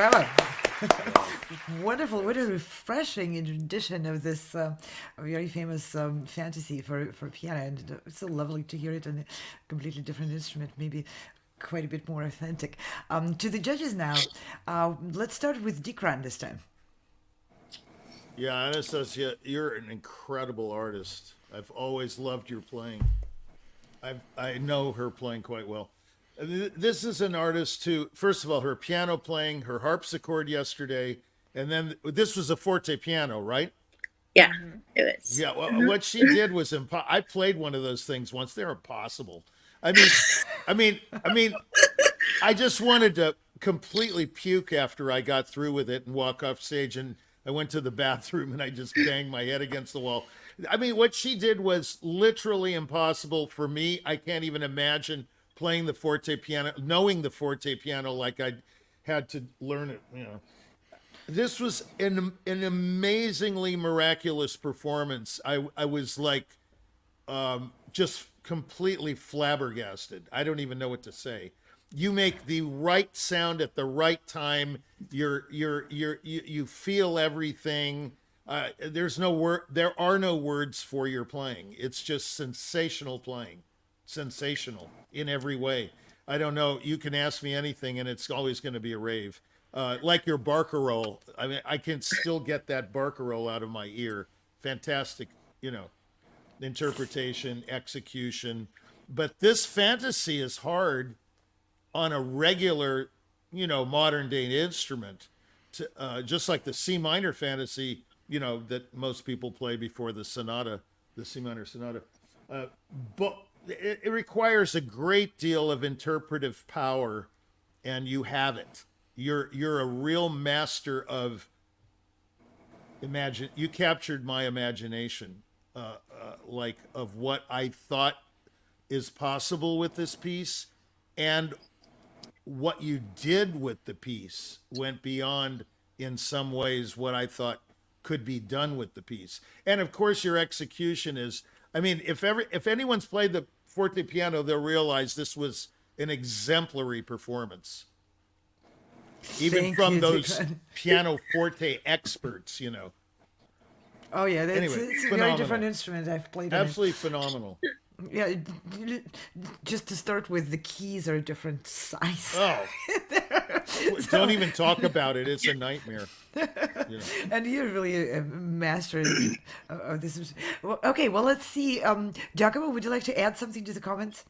Bravo. Wonderful. What a refreshing edition of this very famous fantasy for piano. And it's so lovely to hear it on a completely different instrument, maybe quite a bit more authentic. To the judges now, let's start with Dickran this time. Yeah, Anastasia, you're an incredible artist. I've always loved your playing. I know her playing quite well. This is an artist who, first of all, her piano playing, her harpsichord yesterday, and then this was a forte piano, right? Yeah, it was. Yeah, well, what she did was I played one of those things once. They're impossible. I mean, I just wanted to completely puke after I got through with it and walk off stage, and I went to the bathroom and I just banged my head against the wall. I mean, what she did was literally impossible for me. I can't even imagine playing the forte piano, knowing the forte piano like I had to learn it, you know. This was an amazingly miraculous performance. I was like just completely flabbergasted. I don't even know what to say. You make the right sound at the right time. You feel everything. There are no words for your playing. It's just sensational playing. Sensational in every way. I don't know. You can ask me anything and it's always going to be a rave. Like your barcarolle. I mean, I can still get that barcarolle out of my ear. Fantastic, you know, interpretation, execution. But this fantasy is hard on a regular, you know, modern day instrument. Just like the C minor fantasy, you know, that most people play before the sonata, the C minor sonata. But it requires a great deal of interpretive power, and you have it. You're a real master of imagine. You captured my imagination, like of what I thought is possible with this piece, and what you did with the piece went beyond, in some ways, what I thought could be done with the piece. And of course, your execution is. I mean, if anyone's played the forte piano, they'll realize this was an exemplary performance. Even from those piano forte experts, you know. Oh yeah, it's a phenomenal. very different instrument. I've played on Absolutely phenomenal. Yeah, just to start with, the keys are a different size. Oh, don't even talk about it. It's a nightmare. You know. And you're really a master of this. Well, okay, well, let's see. Giacomo, would you like to add something to the comments?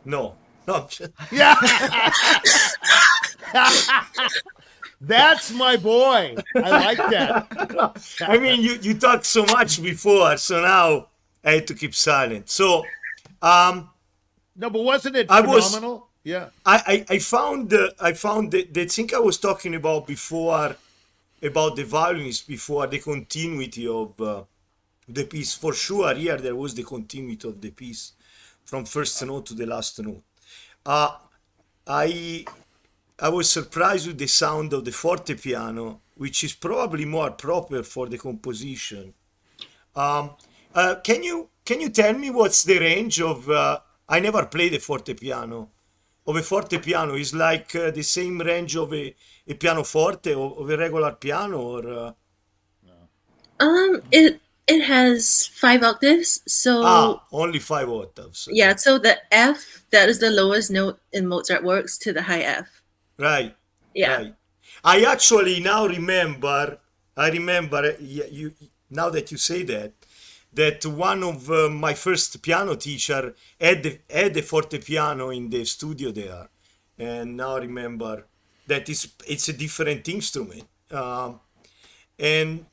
No. Yeah. That's my boy. I like that. I mean, you talked so much before, so now I had to keep silent. So, no, but wasn't it phenomenal? Yeah. I found the thing I was talking about before, about the violinist before, the continuity of the piece. For sure, here there was the continuity of the piece from first note to the last note. I was surprised with the sound of the forte piano, which is probably more proper for the composition. Can you tell me what's the range of? I never played the forte piano. Of a forte piano is like the same range of a pianoforte or of a regular piano, or? It has 5 octaves, so only 5 octaves. Okay. Yeah, so the F, that is the lowest note in Mozart works, to the high F. Right. Yeah. Right. I actually now remember. You now that you say that one of my first piano teacher had the forte piano in the studio there, and now I remember that it's a different instrument, and.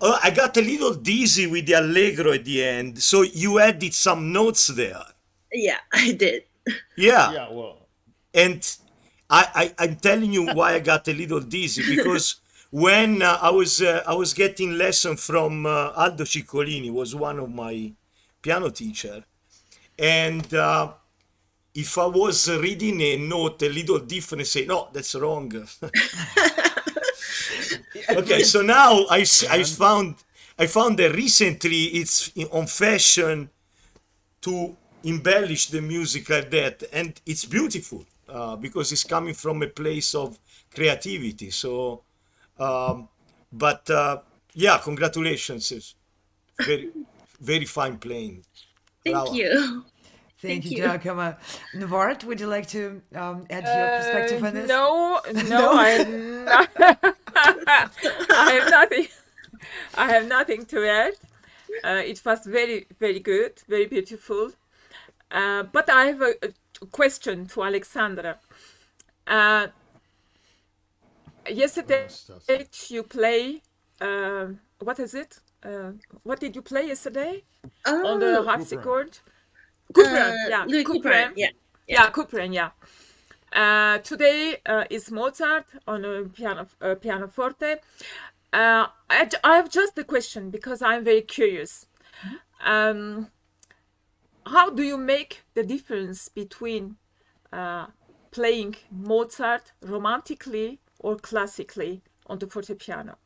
I got a little dizzy with the allegro at the end, so you added some notes there. Yeah, I did. Yeah. Yeah, well. And I'm telling you why I got a little dizzy, because when I was getting lesson from Aldo Ciccolini, was one of my piano teacher, and if I was reading a note a little different, say, no, that's wrong. Okay, so now I found that recently it's on fashion to embellish the music like that, and it's beautiful. because it's coming from a place of creativity. So, but yeah, congratulations. It's very, very fine playing. Thank Brava. you. Thank you, you. Giacomo. Navart, would you like to add your perspective on this? No, No? I have not. I have nothing. I have nothing to add. It was very, very good, very beautiful. But I have a question to Alexandra. Yesterday you play. What is it? What did you play yesterday on the Oh, harpsichord? Couperin, yeah, Louis Couperin. Couperin, yeah. Yeah, Couperin, yeah. Today is Mozart on a pianoforte. I have just a question because I'm very curious. How do you make the difference between playing Mozart romantically or classically on the fortepiano?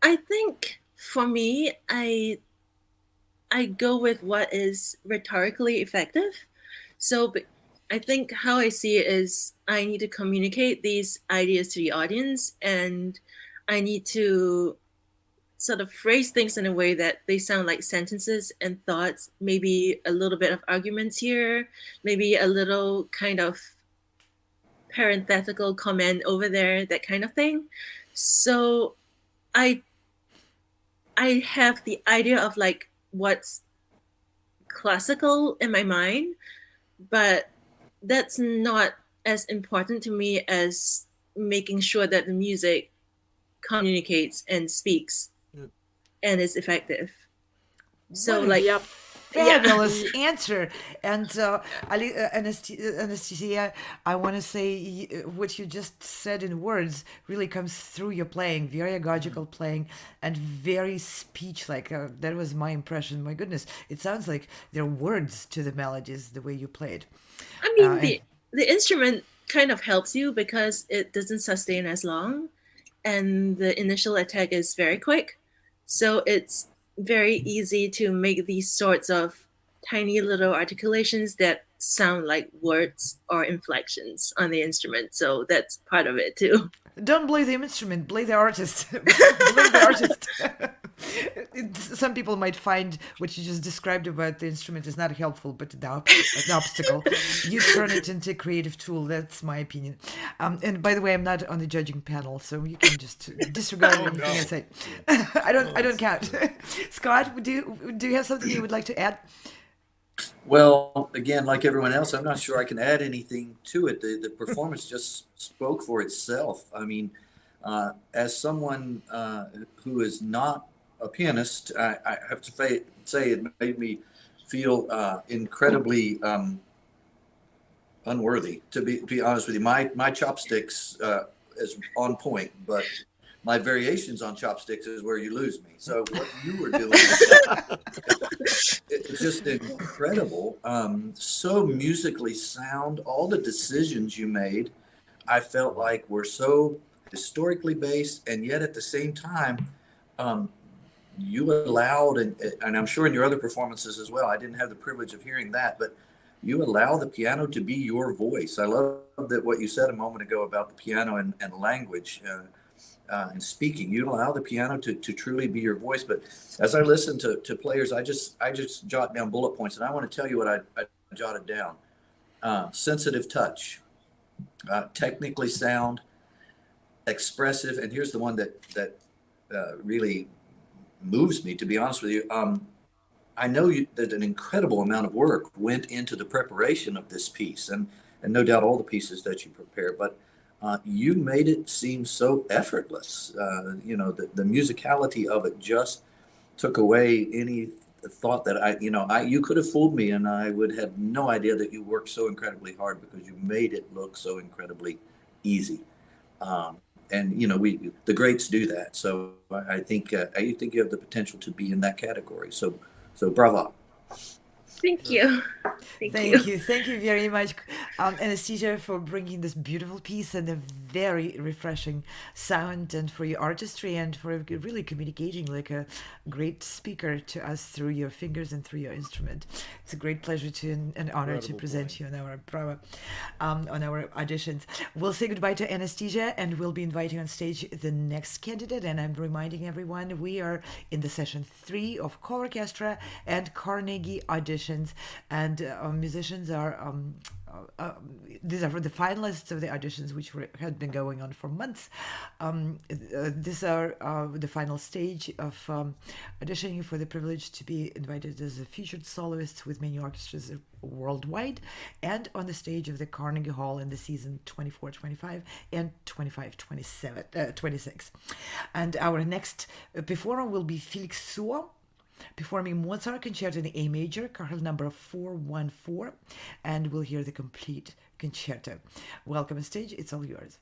I think for me, I go with what is rhetorically effective. So I think how I see it is I need to communicate these ideas to the audience, and I need to sort of phrase things in a way that they sound like sentences and thoughts, maybe a little bit of arguments here, maybe a little kind of parenthetical comment over there, that kind of thing. So I have the idea of like what's classical in my mind, but that's not as important to me as making sure that the music communicates and speaks and is effective. So What a like, Yep. fabulous answer. And Anastasia, I want to say what you just said in words really comes through your playing, very agogical playing and very speech-like. That was my impression. My goodness, it sounds like there are words to the melodies the way you played. I mean, and- the instrument kind of helps you because it doesn't sustain as long, and the initial attack is very quick. So it's very easy to make these sorts of tiny little articulations that sound like words or inflections on the instrument. So that's part of it too. Don't blame the instrument, blame the artist. Blame the artist. Some people might find what you just described about the instrument is not helpful, but an obstacle. You turn it into a creative tool. That's my opinion. And by the way, I'm not on the judging panel, so you can just disregard anything I say. I don't count. Scott, do you have something you would like to add? Well, again, like everyone else, I'm not sure I can add anything to it. The performance just spoke for itself. I mean, as someone who is not a pianist, I have to say it made me feel incredibly unworthy, to be honest with you. My chopsticks is on point, but my variations on chopsticks is where you lose me. So what you were doing, it's just incredible. So musically sound. All the decisions you made, I felt like were so historically based, and yet at the same time, you allowed, and I'm sure in your other performances as well, I didn't have the privilege of hearing that, but you allow the piano to be your voice. I love that what you said a moment ago about the piano and language. And speaking, you allow the piano to truly be your voice. But as I listen to players, I just jot down bullet points, and I want to tell you what I jotted down. Sensitive touch, technically sound, expressive, and here's the one that really moves me, to be honest with you. I know that an incredible amount of work went into the preparation of this piece, and no doubt all the pieces that you prepare, but you made it seem so effortless. The musicality of it just took away any thought that you could have fooled me, and I would have no idea that you worked so incredibly hard, because you made it look so incredibly easy. And the greats do that. So I think you have the potential to be in that category. So bravo. Thank you. Thank you. Thank you. Thank you very much, Anastasia, for bringing this beautiful piece and a very refreshing sound, and for your artistry, and for really communicating like a great speaker to us through your fingers and through your instrument. It's a great pleasure to and honor to Incredible present you on our auditions. We'll say goodbye to Anastasia, and we'll be inviting on stage the next candidate. And I'm reminding everyone we are in the session 3 of colORCHESTRA and Carnegie Auditions, and musicians are these are the finalists of the auditions, which had been going on for months. These are the final stage of auditioning for the privilege to be invited as a featured soloist with many orchestras worldwide, and on the stage of the Carnegie Hall in the season 24-25 and 25-26. And our next performer will be Felix Suhr, performing Mozart Concerto in the A major, Carl number 414, and we'll hear the complete concerto. Welcome on stage, it's all yours.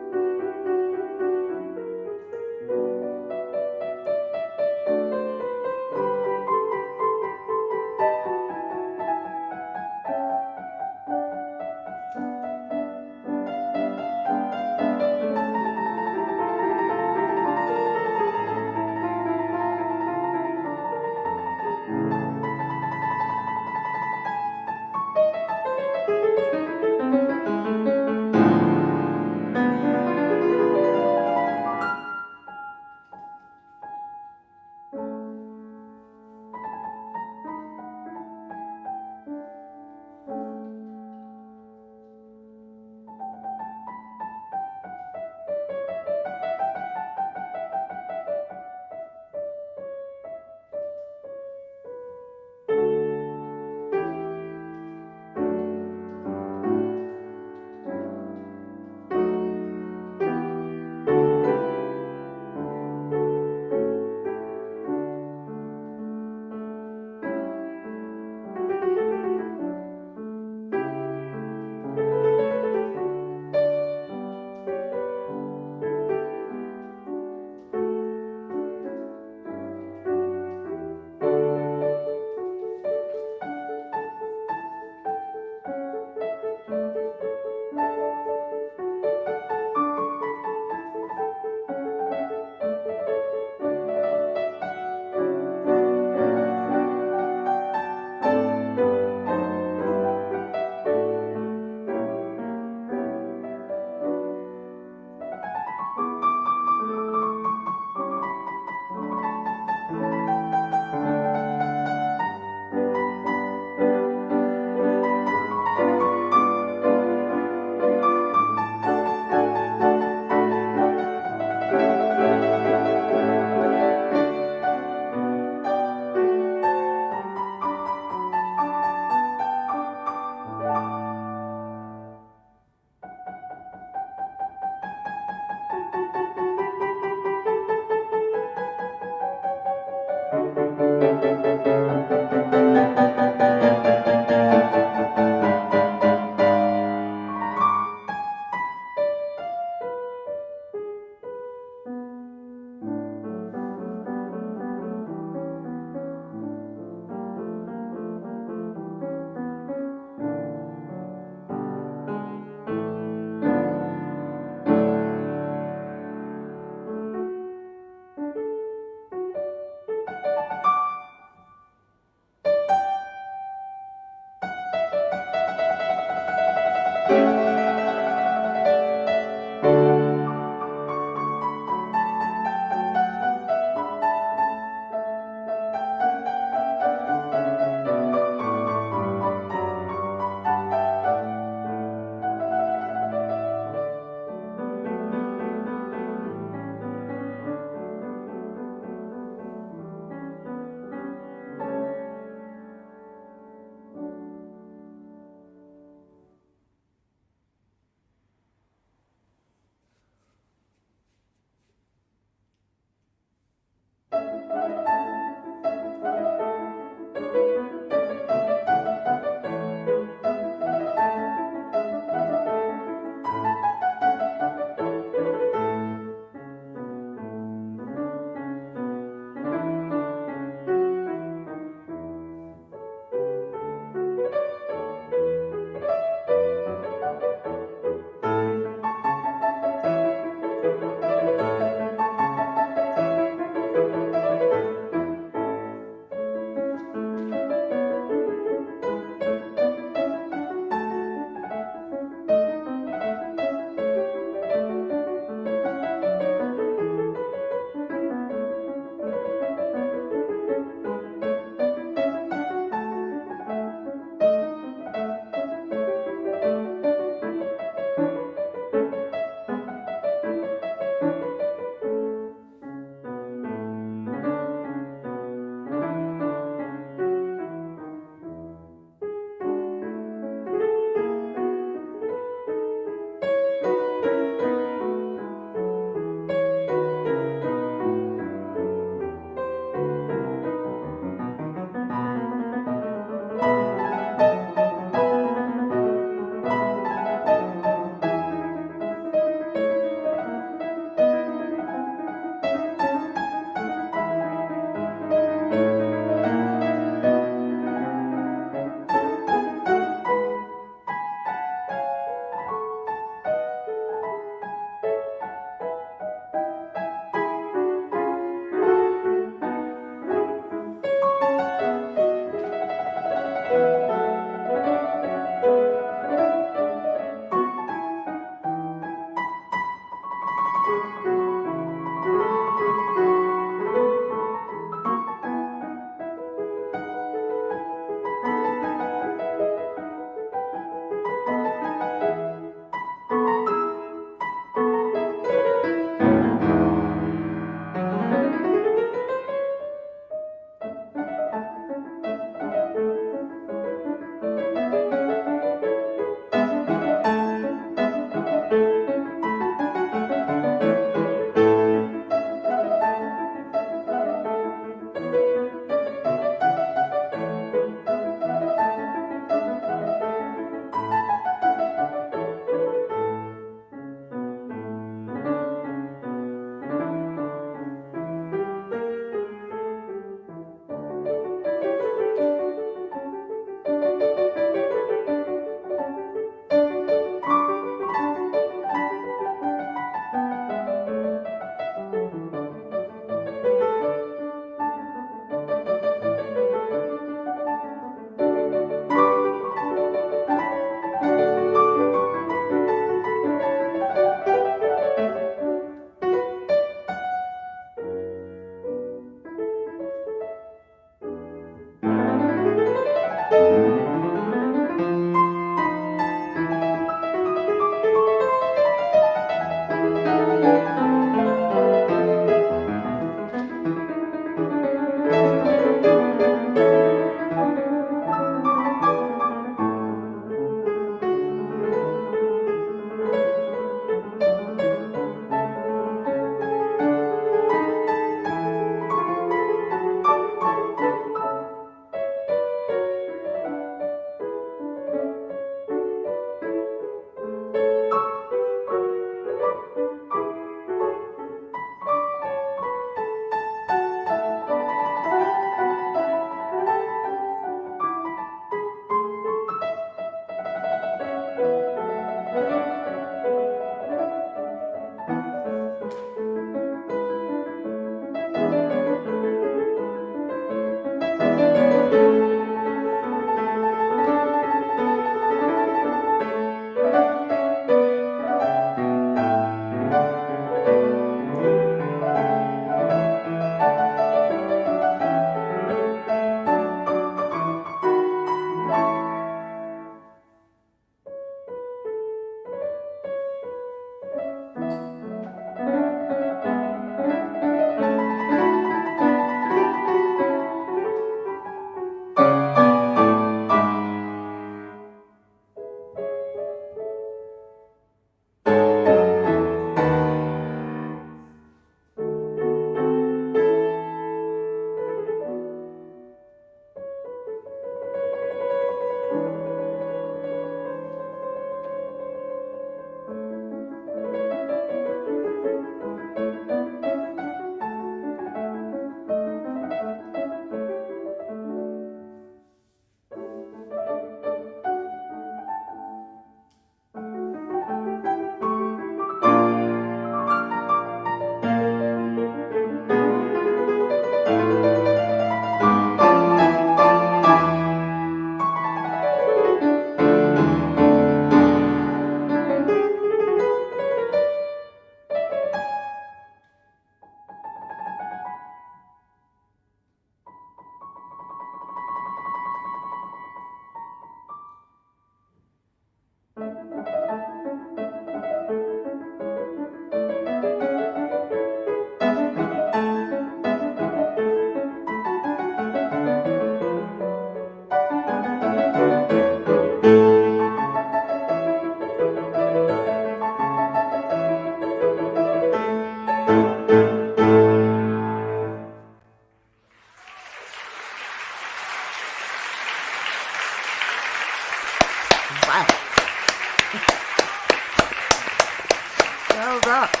orchestra.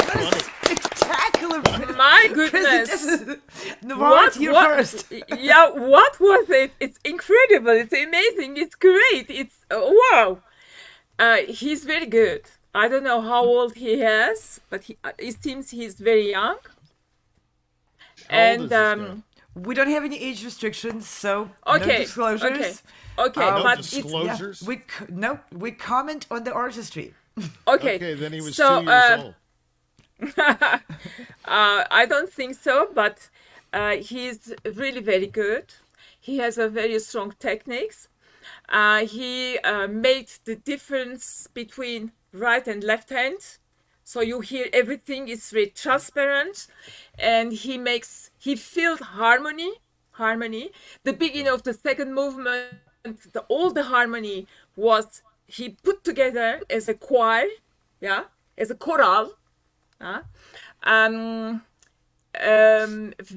What a spectacular My goodness. presentation. Navarre, you first. Yeah, what was it? It's incredible. It's amazing. It's great. It's wow. He's very good. I don't know how old he is, but it seems he's very young. How old is this guy? We don't have any age restrictions, so Okay, no disclosures. Okay, No but disclosures? We comment on the artistry. okay. Okay, then he was So, 2 years old. I don't think so, but he's really very good. He has a very strong techniques. He made the difference between right and left hand. So you hear everything is very transparent, and he filled harmony. The beginning of the second movement, all the harmony was he put together as a choir, yeah, as a chorale.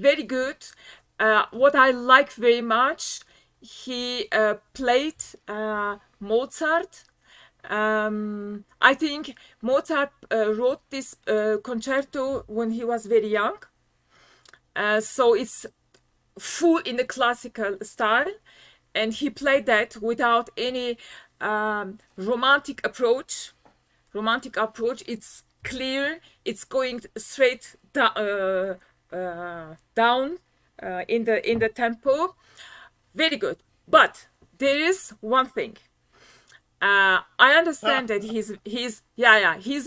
Very good. What I like very much, he played Mozart. I think Mozart wrote this concerto when he was very young. So it's full in the classical style, and he played that without any romantic approach. It's clear. It's going straight down in the tempo. Very good. But there is one thing. I understand that he's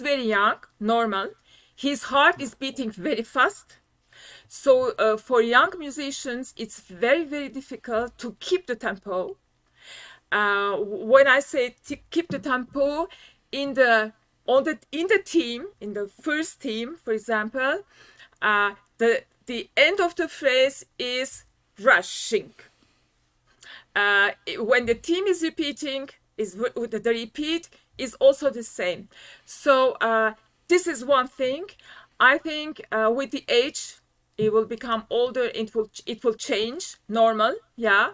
very young, normal. His heart is beating very fast. So for young musicians, it's very, very difficult to keep the tempo. When I say keep the tempo in the team, in the first team, for example, the end of the phrase is rushing. When the team is repeating, the repeat is also the same. So this is one thing. I think with the age, it will become older. It will change. Normal, yeah.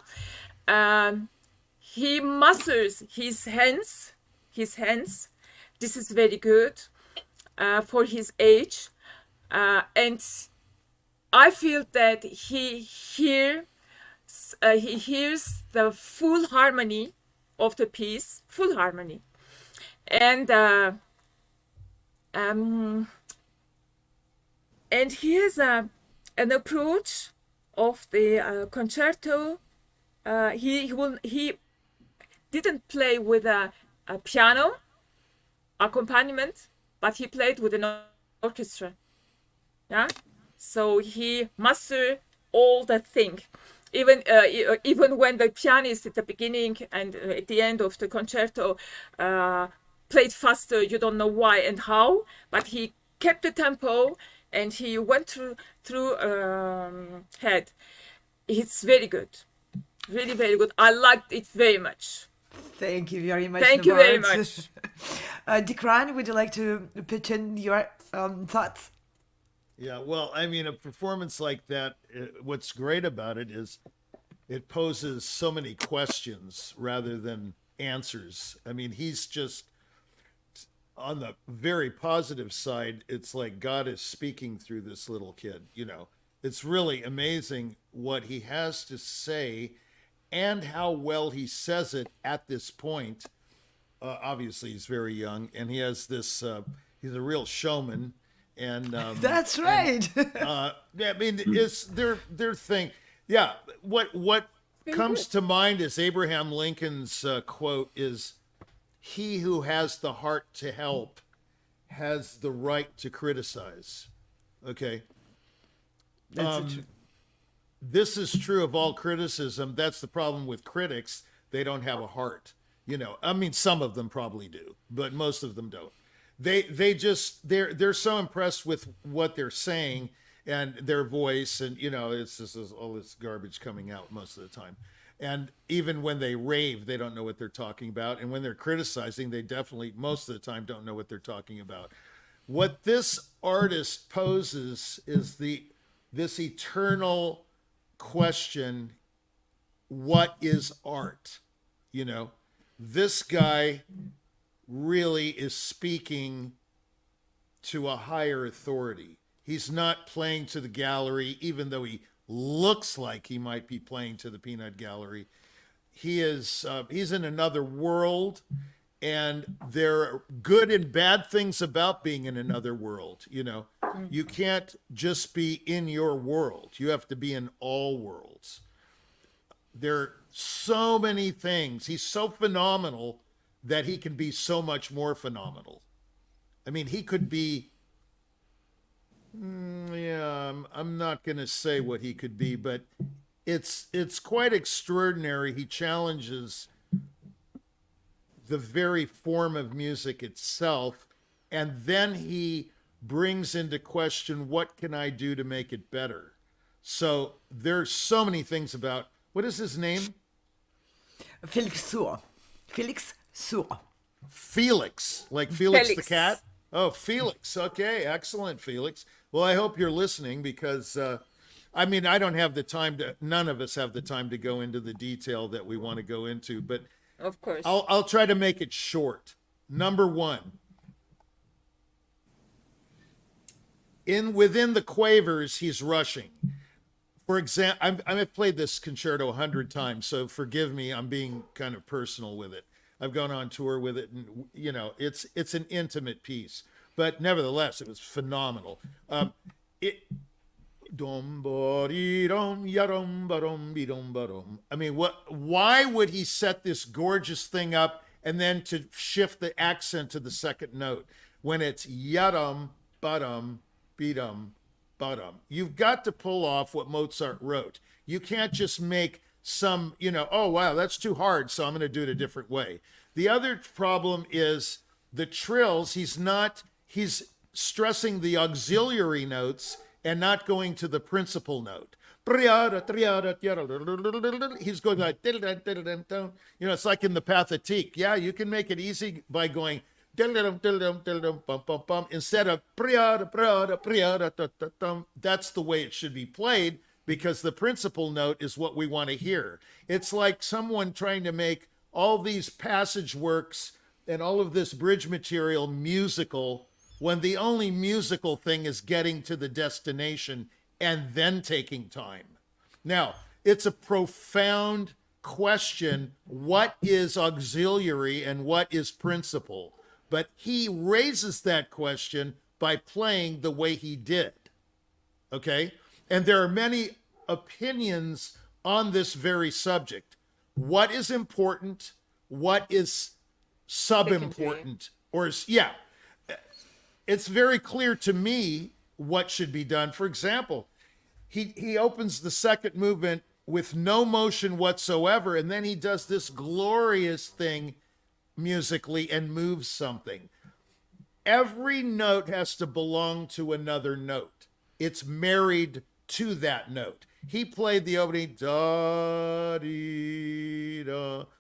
He masters his hands. This is very good for his age, and I feel that he hears the full harmony of the piece, and he has an approach of the concerto. He didn't play with a piano accompaniment, but he played with an orchestra. Yeah, so he mastered all that thing. Even when the pianist at the beginning and at the end of the concerto played faster, you don't know why and how, but he kept the tempo and he went through head. It's very good, really very good. I liked it very much. Thank you very much. Thank you very Navarre. much. Dickran, would you like to pitch in your thoughts? Yeah, well, I mean, a performance like that, what's great about it is it poses so many questions rather than answers. I mean, he's just on the very positive side. It's like God is speaking through this little kid, you know. It's really amazing what he has to say and how well he says it at this point. Obviously, he's very young, and he has this, he's a real showman. And That's right. I mean, it's their thing. Yeah, what comes to mind is Abraham Lincoln's quote is, "He who has the heart to help has the right to criticize." Okay. This is true of all criticism. That's the problem with critics. They don't have a heart. You know, I mean, some of them probably do, but most of them don't. They're so impressed with what they're saying and their voice, and you know, it's just all this garbage coming out most of the time. And even when they rave, they don't know what they're talking about. And when they're criticizing, they definitely most of the time don't know what they're talking about. What this artist poses is this eternal question: what is art? You know, this guy really is speaking to a higher authority. He's not playing to the gallery, even though he looks like he might be playing to the peanut gallery. He's in another world, and there are good and bad things about being in another world. You know, you can't just be in your world. You have to be in all worlds. There are so many things. He's so phenomenal that he can be so much more phenomenal. I mean, he could be, I'm not going to say what he could be, but it's quite extraordinary. He challenges the very form of music itself, and then he brings into question, what can I do to make it better? So there's so many things about, what is his name? Felix Sur. Felix Sur. Felix, like Felix the Felix. cat? Oh, Felix. Okay, excellent, Felix. Well, I hope you're listening because, I mean, I don't have the time to, none of us have the time to go into the detail that we want to go into, but Of course. I'll try to make it short. Number one, within the quavers, he's rushing. For example, I've played this concerto 100 times, so forgive me, I'm being kind of personal with it. I've gone on tour with it, and you know, it's an intimate piece, but nevertheless, it was phenomenal. I mean, why would he set this gorgeous thing up and then to shift the accent to the second note when it's yadum, badum, beadum, badum? You've got to pull off what Mozart wrote. You can't just make some, you know, oh, wow, that's too hard, so I'm going to do it a different way. The other problem is the trills. He's stressing the auxiliary notes and not going to the principal note. He's going like, you know, it's like in the Pathétique. Yeah, you can make it easy by going instead of that's the way it should be played, because the principal note is what we want to hear. It's like someone trying to make all these passage works and all of this bridge material musical when the only musical thing is getting to the destination and then taking time. Now, it's a profound question, what is auxiliary and what is principal? But he raises that question by playing the way he did, okay? And there are many opinions on this very subject. What is important? What is sub-important? Or is, yeah, it's very clear to me what should be done. For example, he opens the second movement with no motion whatsoever, and then he does this glorious thing musically and moves something. Every note has to belong to another note. It's married to that note. He played the opening da-dee-da.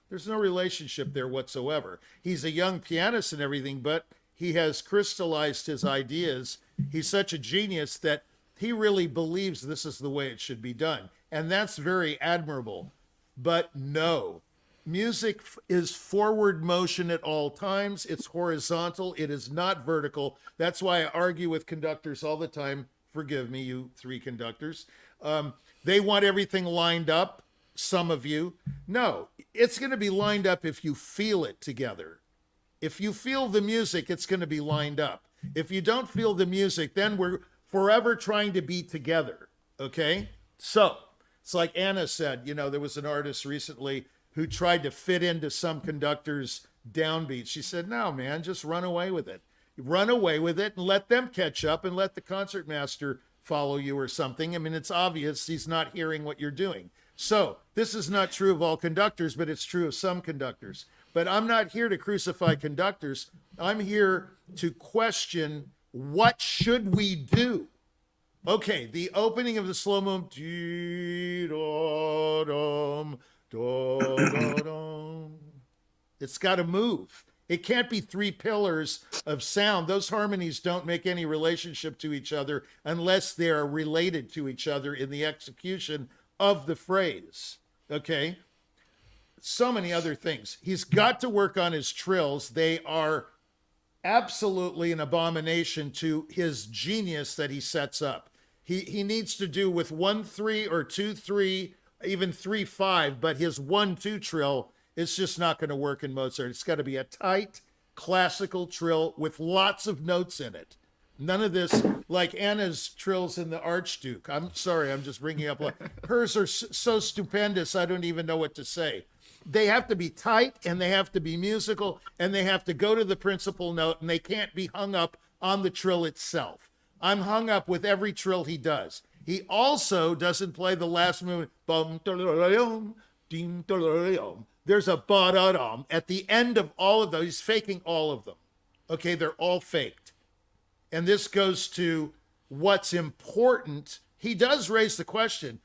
There's no relationship there whatsoever. He's a young pianist and everything, but he has crystallized his ideas. He's such a genius that he really believes this is the way it should be done. And that's very admirable. But no, music is forward motion at all times. It's horizontal. It is not vertical. That's why I argue with conductors all the time. Forgive me, you three conductors. They want everything lined up, some of you. No, it's going to be lined up if you feel it together. If you feel the music, it's going to be lined up. If you don't feel the music, then we're forever trying to be together, okay? So, it's like Anna said, you know, there was an artist recently who tried to fit into some conductor's downbeat. She said, no, man, just run away with it. Run away with it and let them catch up and let the concertmaster follow you or something. I mean, it's obvious he's not hearing what you're doing. So this is not true of all conductors, but it's true of some conductors. But I'm not here to crucify conductors. I'm here to question, what should we do? Okay, the opening of the slow movement. It's got to move. It can't be three pillars of sound. Those harmonies don't make any relationship to each other unless they're related to each other in the execution of the phrase. Okay? so many other things. He's got to work on his trills. They are absolutely an abomination to his genius that he sets up. He needs to do with 1-3 or 2-3, even 3-5, but his 1-2 trill is just not going to work in Mozart. It's got to be a tight classical trill with lots of notes in it. None of this, like Anna's trills in the Archduke. I'm sorry, I'm just bringing up. Hers are so stupendous, I don't even know what to say. They have to be tight, and they have to be musical, and they have to go to the principal note, and they can't be hung up on the trill itself. I'm hung up with every trill he does. He also doesn't play the last movement. There's a ba-da-dum at the end of all of those. He's faking all of them. Okay, they're all faked. And this goes to what's important. He does raise the question.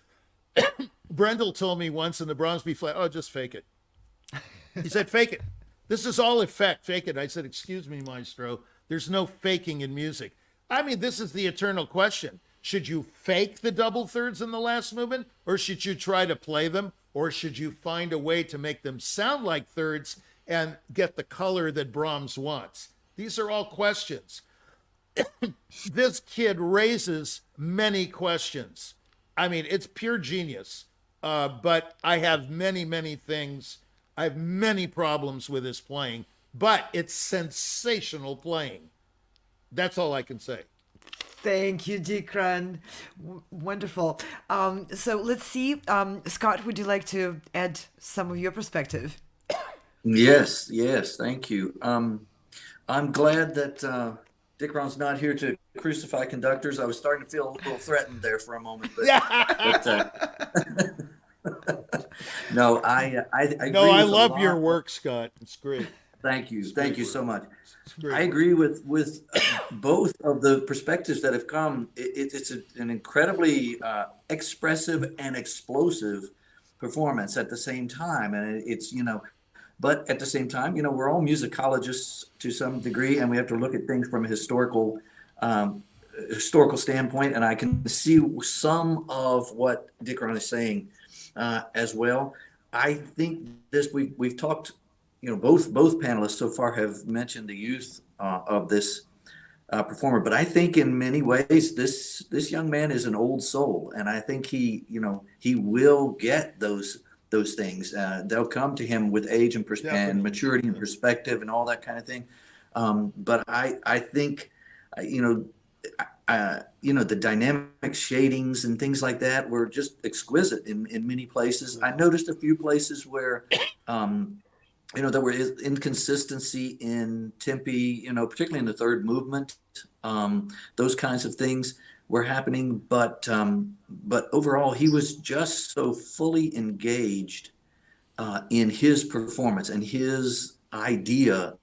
Brendel told me once in the Brahms B flat, oh, just fake it. He said, fake it. This is all effect, fake it. I said, excuse me, maestro. There's no faking in music. I mean, this is the eternal question. Should you fake the double thirds in the last movement, or should you try to play them, or should you find a way to make them sound like thirds and get the color that Brahms wants? These are all questions. This kid raises many questions. I mean, it's pure genius, but I have many things. I have many problems with his playing, but it's sensational playing. That's all I can say. Thank you, Dickran. Wonderful. So let's see. Scott, would you like to add some of your perspective? Yes, thank you. I'm glad that Dickran's not here to crucify conductors. I was starting to feel a little threatened there for a moment. No, I agree. No, I love your work, Scott. It's great. Thank you. Thank you so much. Great. I agree with both of the perspectives that have come. It's an incredibly expressive and explosive performance at the same time. And it's, but at the same time, we're all musicologists to some degree, and we have to look at things from a historical standpoint. And I can see some of what Dickran is saying as well. I think we've talked. Both panelists so far have mentioned the youth of this performer, but I think in many ways this young man is an old soul, and I think he will get those things. They'll come to him with age and maturity and perspective and all that kind of thing. But I think the dynamic shadings and things like that were just exquisite in many places. I noticed a few places where there were inconsistency in tempi, particularly in the third movement. Those kinds of things were happening, but overall, he was just so fully engaged in his performance and his idea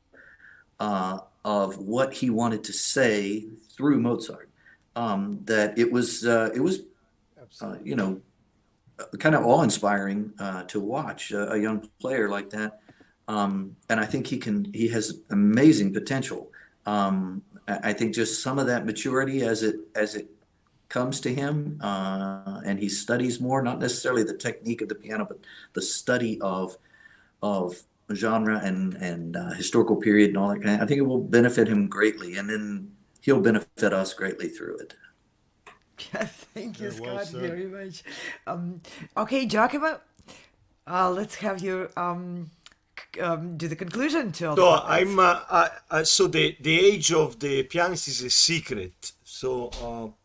of what he wanted to say through Mozart. That it was kind of awe-inspiring to watch a young player like that. And I think he has amazing potential. I think just some of that maturity as it comes to him, and he studies more, not necessarily the technique of the piano, but the study of genre and historical period and all that kind of, I think it will benefit him greatly, and then he'll benefit us greatly through it. Thank you, Scott, very much. Okay, Giacomo, let's have you do the conclusion to all the so the age of the pianist is a secret. So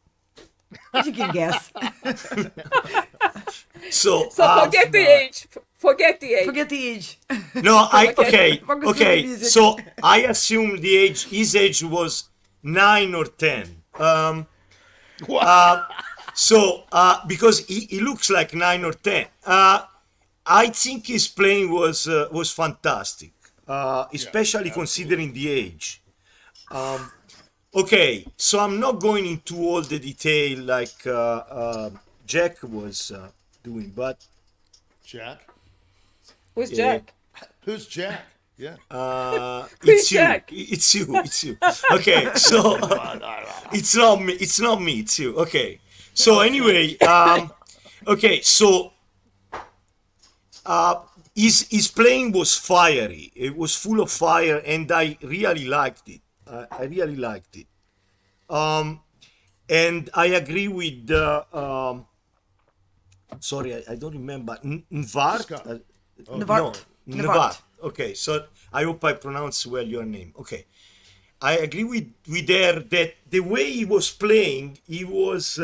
but you can guess. So forget the age. Forget the age. Forget the age. No, okay. Music. So I assume his age was 9 or 10. Because he looks like 9 or 10. I think his playing was fantastic, especially considering the age. Okay, so I'm not going into all the detail like Jack was doing, but Jack? Who's Jack? Who's Jack? Yeah. It's you. Jack? It's you. Okay, so it's not me. It's you. Okay. So anyway, okay. So his playing was fiery. It was full of fire, and I really liked it. I really liked it. And I agree with sorry, I don't remember. Nvart? Scott. Nvart. No, Nvart. Okay, so I hope I pronounce well your name. Okay. I agree with her that the way he was playing, he was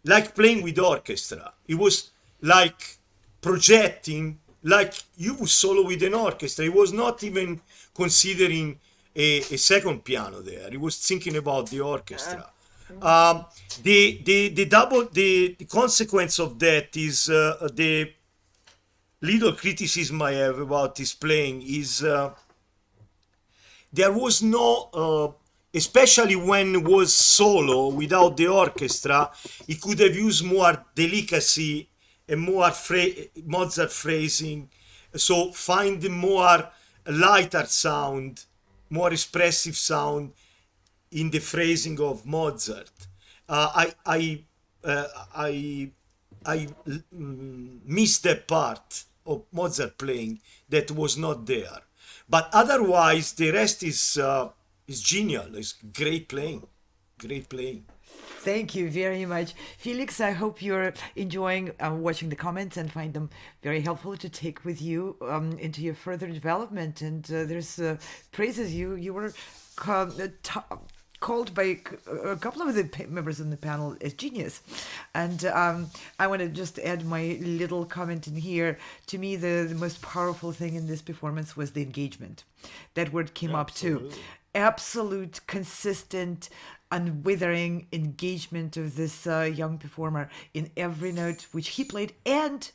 like playing with orchestra. He was like projecting, like you solo with an orchestra. He was not even considering a second piano there. He was thinking about the orchestra. The consequence of that is the little criticism I have about his playing is there was no, especially when it was solo without the orchestra, he could have used more delicacy and more Mozart phrasing. So find a more lighter sound, more expressive sound in the phrasing of Mozart. I missed that part of Mozart playing that was not there. But otherwise, the rest is genial. It's great playing, great playing. Thank you very much. Felix, I hope you're enjoying watching the comments and find them very helpful to take with you into your further development. And there's praises. You were called by a couple of the members on the panel as genius. And I want to just add my little comment in here. To me, the most powerful thing in this performance was the engagement. That word came up too. Absolute, consistent, unwithering engagement of this young performer in every note which he played and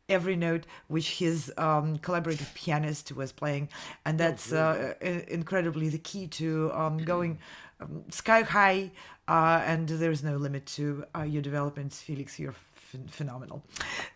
every note which his collaborative pianist was playing. And that's incredibly the key to going sky high, and there's no limit to your developments, Felix. You're phenomenal.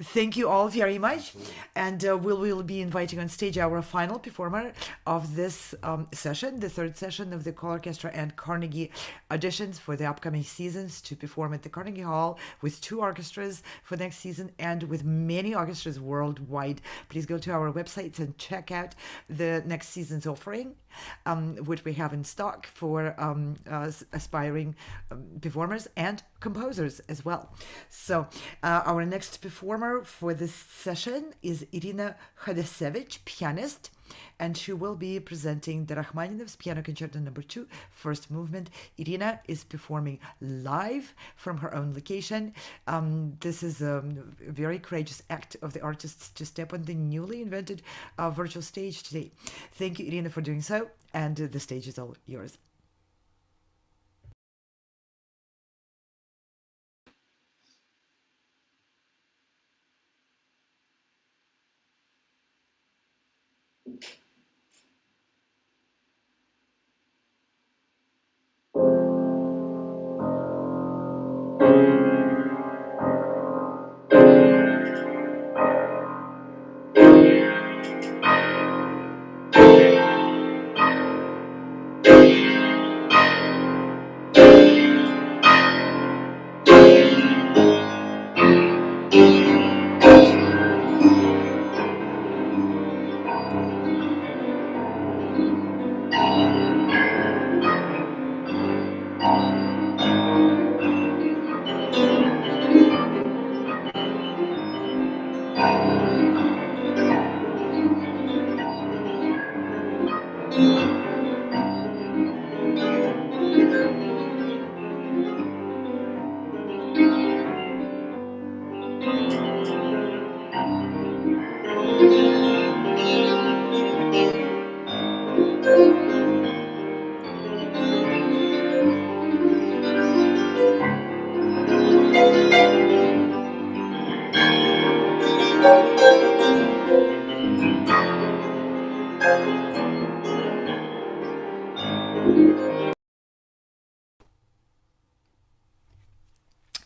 Thank you all very much. And we will be inviting on stage our final performer of this session, the third session of the colORCHESTRA and Carnegie auditions for the upcoming seasons, to perform at the Carnegie Hall with 2 orchestras for next season and with many orchestras worldwide. Please go to our websites and check out the next season's offering, which we have in stock for aspiring performers and composers as well. So our next performer for this session is Irina Khadasevich, pianist, and she will be presenting the Rachmaninoff's Piano Concerto No. 2, first movement. Irina is performing live from her own location. This is a very courageous act of the artists to step on the newly invented virtual stage today. Thank you, Irina, for doing so, and the stage is all yours.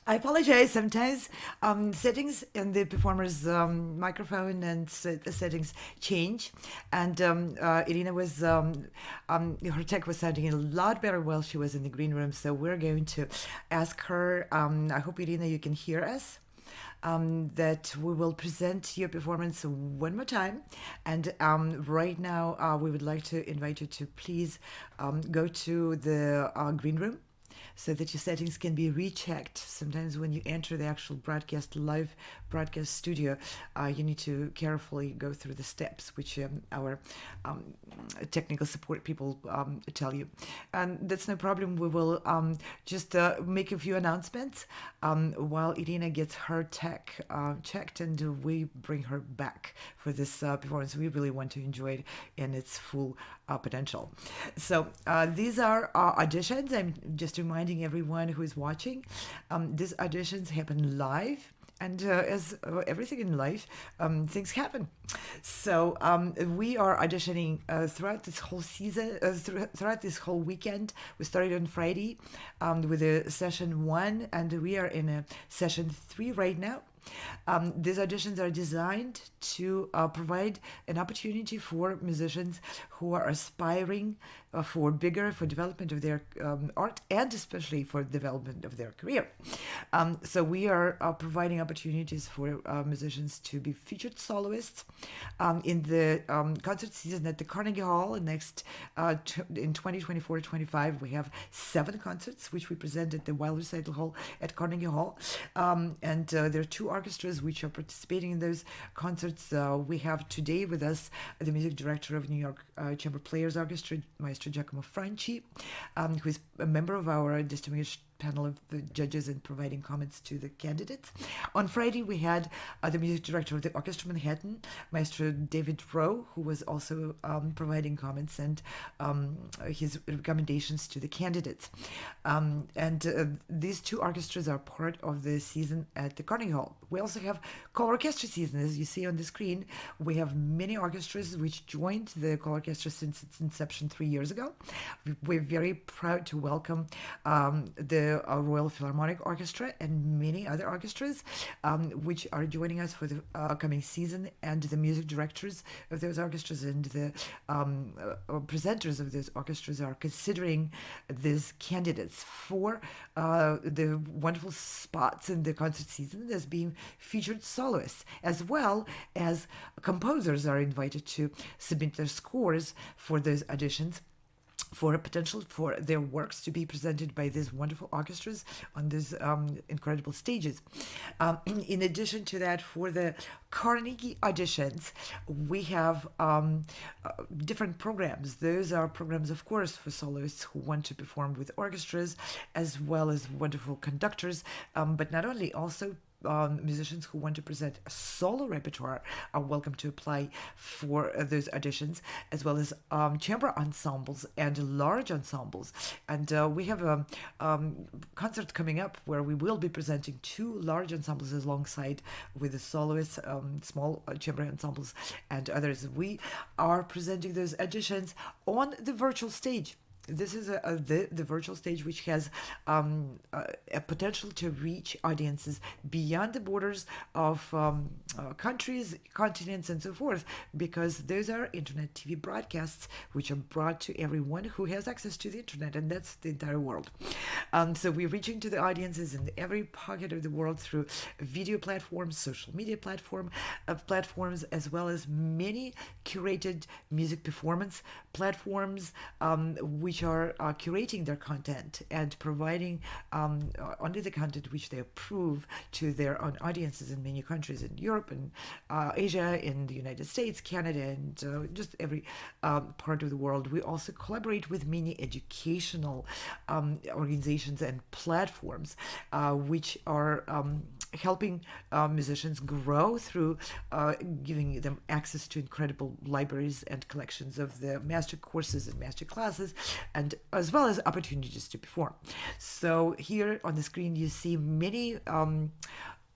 I apologize. Sometimes settings in the performer's microphone and settings change. And Irina was, her tech was sounding a lot better while she was in the green room. So we're going to ask her, I hope, Irina, you can hear us. that we will present your performance one more time. And right now, we would like to invite you to please go to the green room so that your settings can be rechecked. Sometimes when you enter the actual live broadcast studio, you need to carefully go through the steps, which our technical support people tell you. And that's no problem. We will just make a few announcements while Irina gets her tech checked, and we bring her back for this performance. We really want to enjoy it in its full potential. So these are auditions. I'm just reminding everyone who is watching, these auditions happen live. And as everything in life, things happen. So we are auditioning throughout this whole season, throughout this whole weekend. We started on Friday with a session 1, and we are in a session 3 right now. These auditions are designed to provide an opportunity for musicians who are aspiring for development of their art, and especially for development of their career. So we are providing opportunities for musicians to be featured soloists in the concert season at the Carnegie Hall. Next, in 2024-25, we have 7 concerts which we present at the Weill Recital Hall at Carnegie Hall, and there are 2 orchestras which are participating in those concerts. We have today with us the music director of New York Chamber Players Orchestra, Maestro Giacomo Franchi, who is a member of our distinguished panel of the judges and providing comments to the candidates. On Friday, we had the music director of the Orchestra Manhattan, Maestro David Wroe, who was also providing comments and his recommendations to the candidates. And these 2 orchestras are part of the season at the Carnegie Hall. We also have colORCHESTRA season. As you see on the screen, we have many orchestras which joined the colORCHESTRA since its inception 3 years ago. We're very proud to welcome the Royal Philharmonic Orchestra and many other orchestras which are joining us for the coming season, and the music directors of those orchestras and the presenters of those orchestras are considering these candidates for the wonderful spots in the concert season as being featured soloists, as well as composers are invited to submit their scores for those auditions, for a potential for their works to be presented by these wonderful orchestras on these incredible stages. In addition to that, for the Carnegie auditions, we have different programs. Those are programs, of course, for soloists who want to perform with orchestras, as well as wonderful conductors, but not only, also musicians who want to present a solo repertoire are welcome to apply for those auditions, as well as chamber ensembles and large ensembles. And we have a concert coming up where we will be presenting 2 large ensembles alongside with the soloists, small chamber ensembles and others. We are presenting those auditions on the virtual stage. This is the virtual stage, which has a potential to reach audiences beyond the borders of countries, continents, and so forth, because those are internet TV broadcasts which are brought to everyone who has access to the internet, and that's the entire world. So we're reaching to the audiences in every pocket of the world through video platforms, social media platforms, as well as many curated music performance platforms, which are curating their content and providing only the content which they approve to their own audiences in many countries in Europe and Asia, in the United States, Canada, and just every part of the world. We also collaborate with many educational organizations and platforms which are helping musicians grow through giving them access to incredible libraries and collections of the master courses and master classes, and as well as opportunities to perform. So here on the screen you see many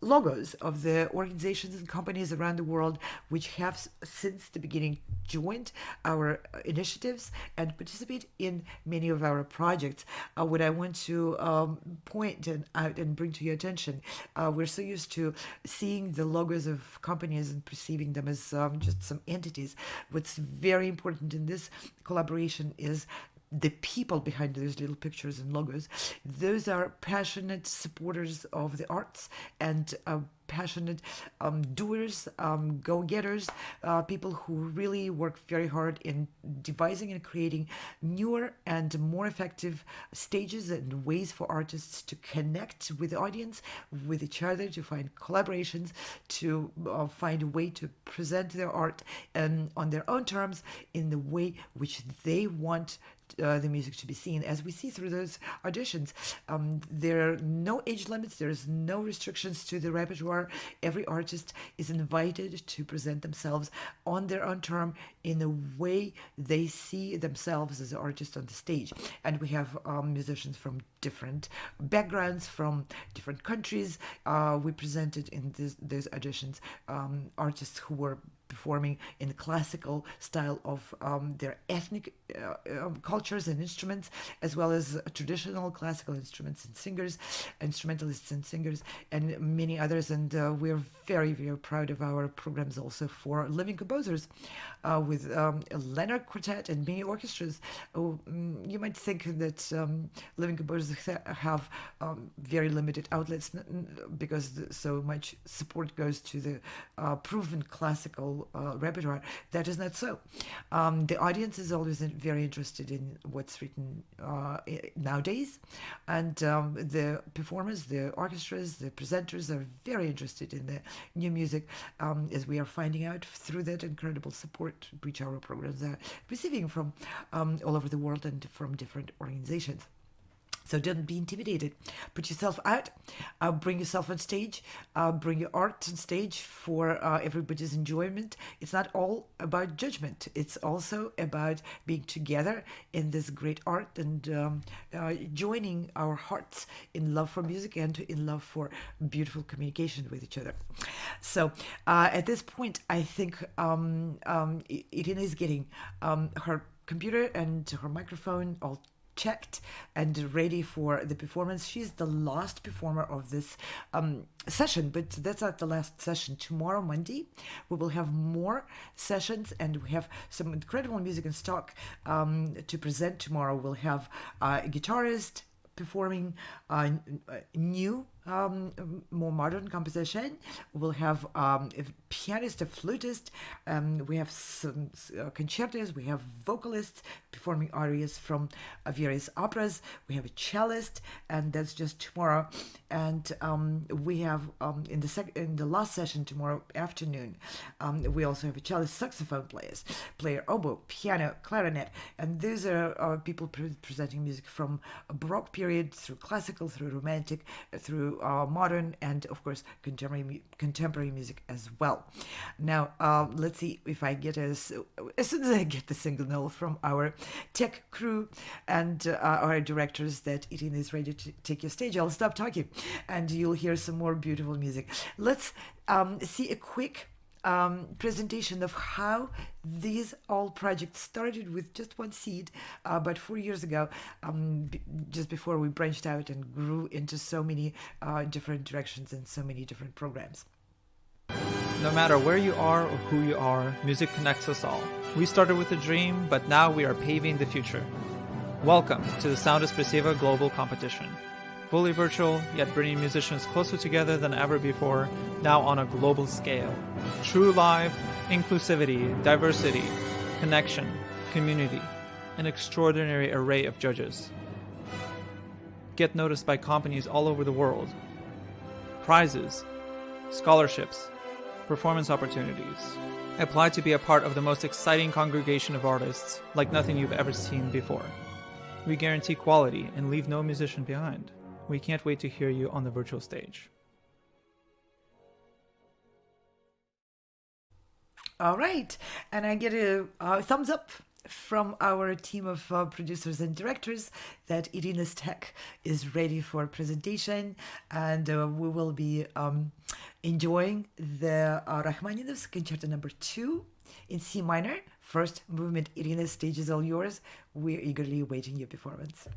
logos of the organizations and companies around the world which have since the beginning joined our initiatives and participate in many of our projects. What I want to point out and bring to your attention, we're so used to seeing the logos of companies and perceiving them as just some entities. What's very important in this collaboration is the people behind those little pictures and logos, those are passionate supporters of the arts and passionate doers, go-getters, people who really work very hard in devising and creating newer and more effective stages and ways for artists to connect with the audience, with each other, to find collaborations, to find a way to present their art on their own terms in the way which they want the music to be seen. As we see through those auditions, there are no age limits, there's no restrictions to the repertoire. Every artist is invited to present themselves on their own term in the way they see themselves as an artist on the stage. And we have musicians from different backgrounds, from different countries. We presented in those auditions artists who were performing in the classical style of their ethnic cultures and instruments, as well as traditional classical instruments and singers, instrumentalists and singers, and many others. And we're very, very proud of our programs also for living composers with a Leonard Quartet and many orchestras. You might think that living composers have very limited outlets because so much support goes to the proven classical repertoire. That is not so. The audience is always very interested in what's written nowadays, and the performers, the orchestras, the presenters are very interested in the new music, as we are finding out through that incredible support which our programs are receiving from all over the world and from different organizations. So don't be intimidated. Put yourself out, bring yourself on stage, bring your art on stage for everybody's enjoyment. It's not all about judgment. It's also about being together in this great art and joining our hearts in love for music and in love for beautiful communication with each other. So at this point, I think Irina is getting her computer and her microphone all checked and ready for the performance. She's the last performer of this session, but that's not the last session. Tomorrow, Monday, we will have more sessions, and we have some incredible music in stock to present tomorrow. We'll have a guitarist performing new, more modern composition. We'll have a pianist, a flutist. We have some concertos. We have vocalists performing arias from various operas. We have a cellist, and that's just tomorrow. And we have in the last session tomorrow afternoon, we also have a cellist, saxophone player, oboe, piano, clarinet, and these are people presenting music from a Baroque period through classical, through romantic, through modern, and of course contemporary music as well. Now let's see if I get as soon as I get the signal from our tech crew and our directors that Irina is ready to take your stage, I'll stop talking and you'll hear some more beautiful music. Let's see a quick presentation of how these all projects started with just one seed, but 4 years ago, just before we branched out and grew into so many different directions and so many different programs. No matter where you are or who you are, music connects us all. We started with a dream, but now we are paving the future. Welcome to the Sound Espressivo Global Competition. Fully virtual, yet bringing musicians closer together than ever before, now on a global scale. True live, inclusivity, diversity, connection, community, an extraordinary array of judges. Get noticed by companies all over the world. Prizes, scholarships, performance opportunities. Apply to be a part of the most exciting congregation of artists like nothing you've ever seen before. We guarantee quality and leave no musician behind. We can't wait to hear you on the virtual stage. All right, and I get a thumbs up from our team of producers and directors that Irina's tech is ready for presentation, and we will be enjoying the Rachmaninoff's Concerto No. 2 in C minor. First movement. Irina's stage is all yours. We're eagerly awaiting your performance.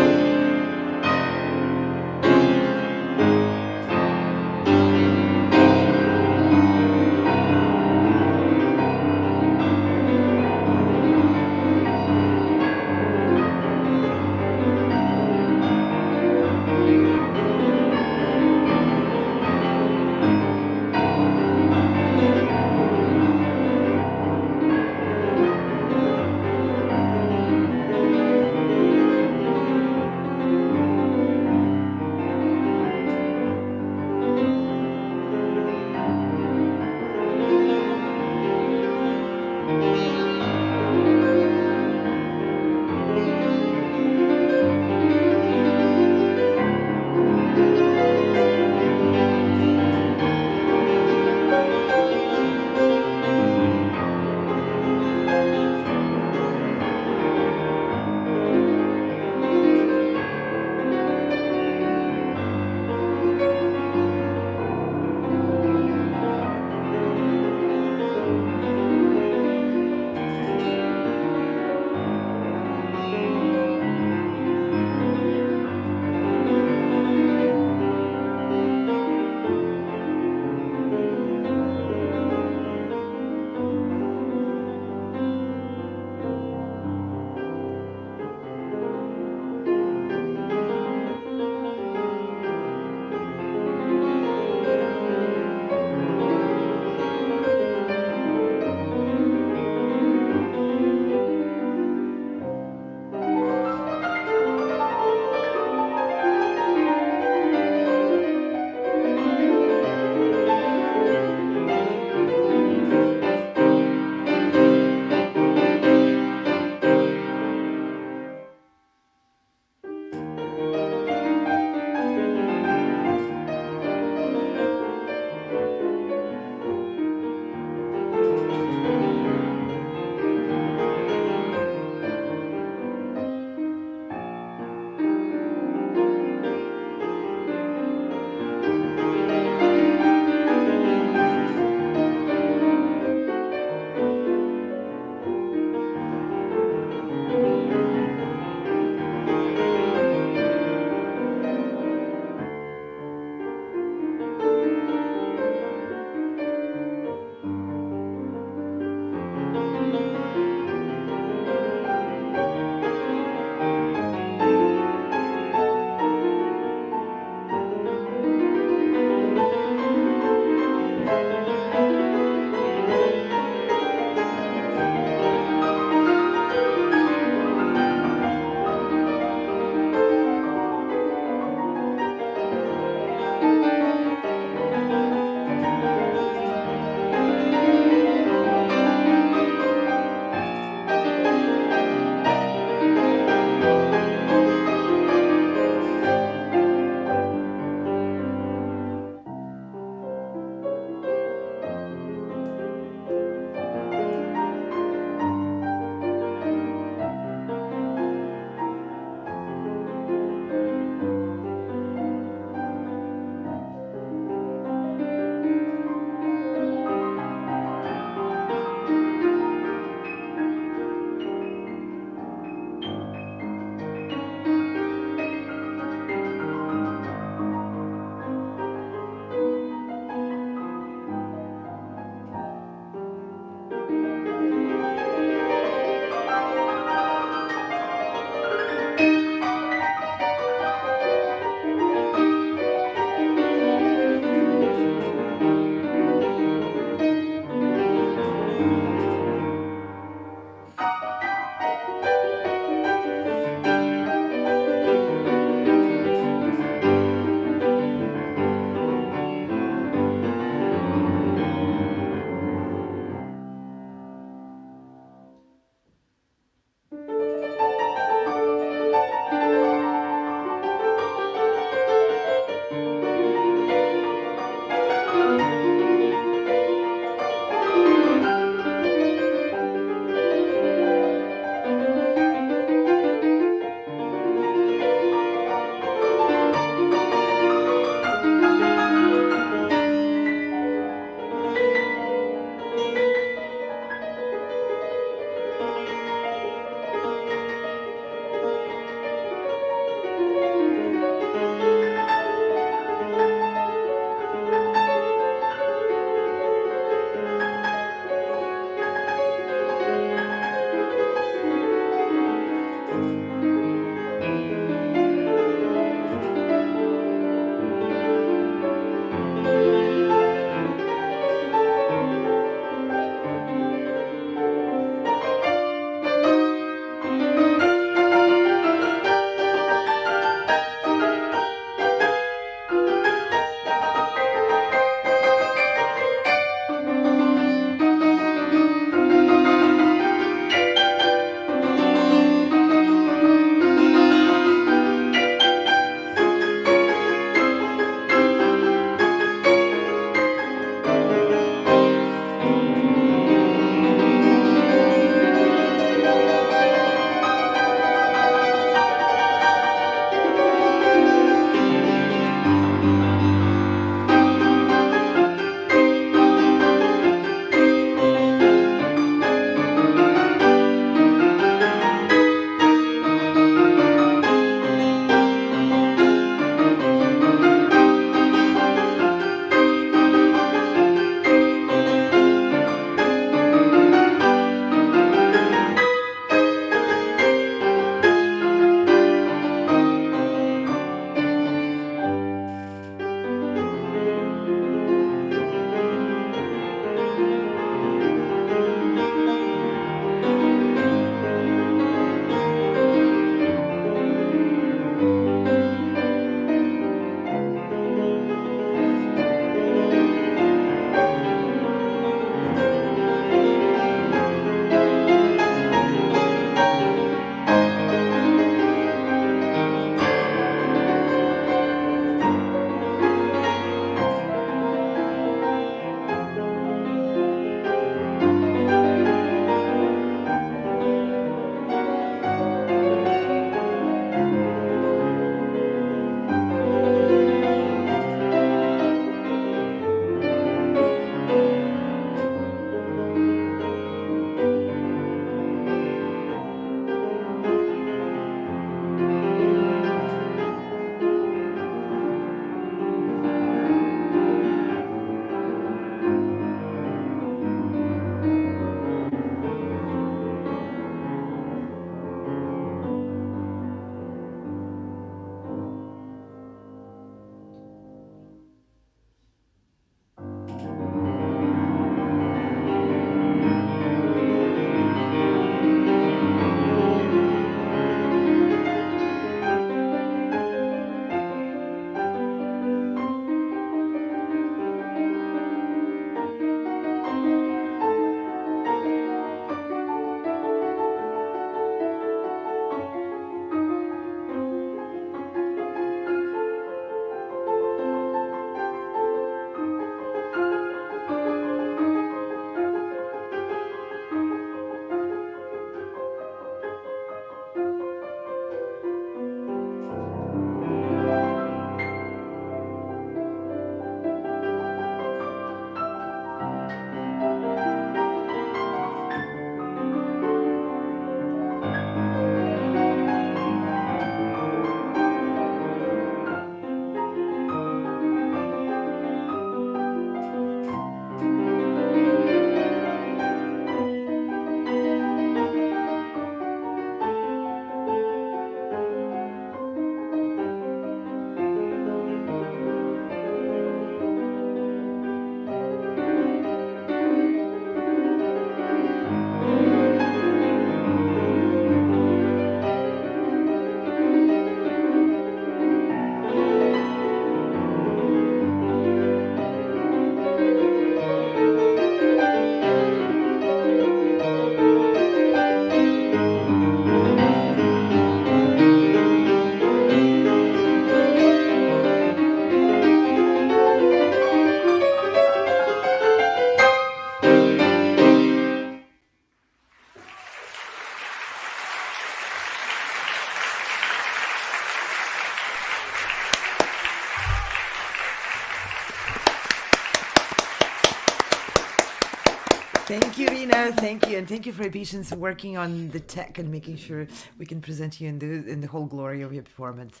Thank you, Rina. Thank you, and thank you for your patience working on the tech and making sure we can present you in the whole glory of your performance.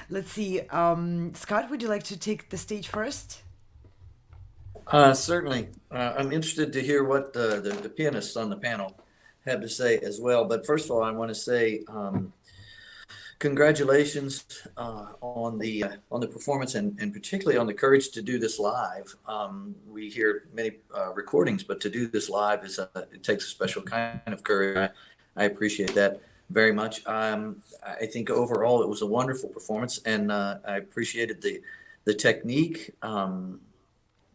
Let's see, Scott, would you like to take the stage first? Certainly. I'm interested to hear what the pianists on the panel have to say as well. But first of all, I want to say congratulations on the performance and particularly on the courage to do this live. We hear many recordings, but to do this live it takes a special kind of courage. I appreciate that very much. I think overall it was a wonderful performance, and I appreciated the technique.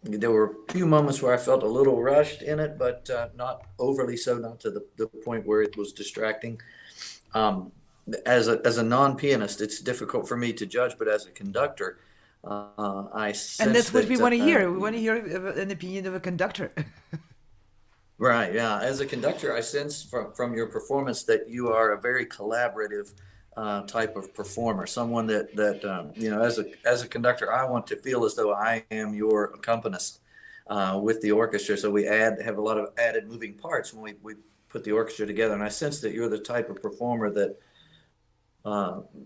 There were a few moments where I felt a little rushed in it, but not overly so, not to the point where it was distracting. As a non-pianist, it's difficult for me to judge, but as a conductor, I sense And that's what that, we want to hear. We want to hear an opinion of a conductor. right, yeah. As a conductor, I sense from your performance that you are a very collaborative type of performer, someone that you know, as a conductor, I want to feel as though I am your accompanist with the orchestra. So we have a lot of added moving parts when we put the orchestra together, and I sense that you're the type of performer that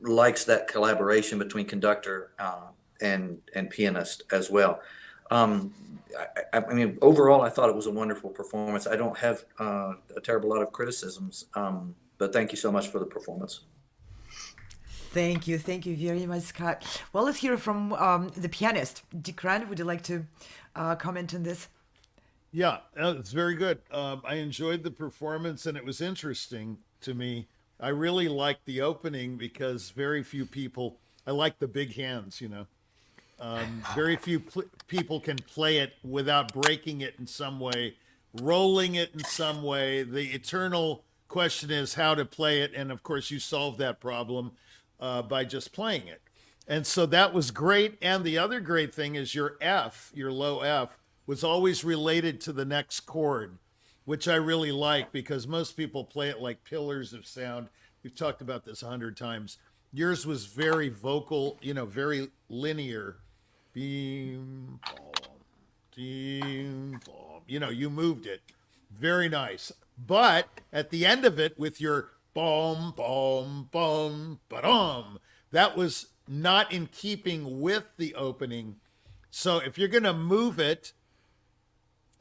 likes that collaboration between conductor and pianist as well. I mean, overall, I thought it was a wonderful performance. I don't have a terrible lot of criticisms, but thank you so much for the performance. Thank you very much, Scott. Well, let's hear from the pianist. Dickran, would you like to comment on this? Yeah, it's very good. I enjoyed the performance, and it was interesting to me. I really liked the opening because very few people, I like the big hands, you know. Very few people can play it without breaking it in some way, rolling it in some way. The eternal question is how to play it. And of course, you solve that problem by just playing it. And so that was great. And the other great thing is your F, your low F, was always related to the next chord, which I really like because most people play it like pillars of sound. We've talked about this 100 times. Yours was very vocal, you know, very linear. Beam, boom, beam, boom. You know, you moved it. Very nice. But at the end of it with your boom, boom, boom, ba-dum, that was not in keeping with the opening. So if you're going to move it,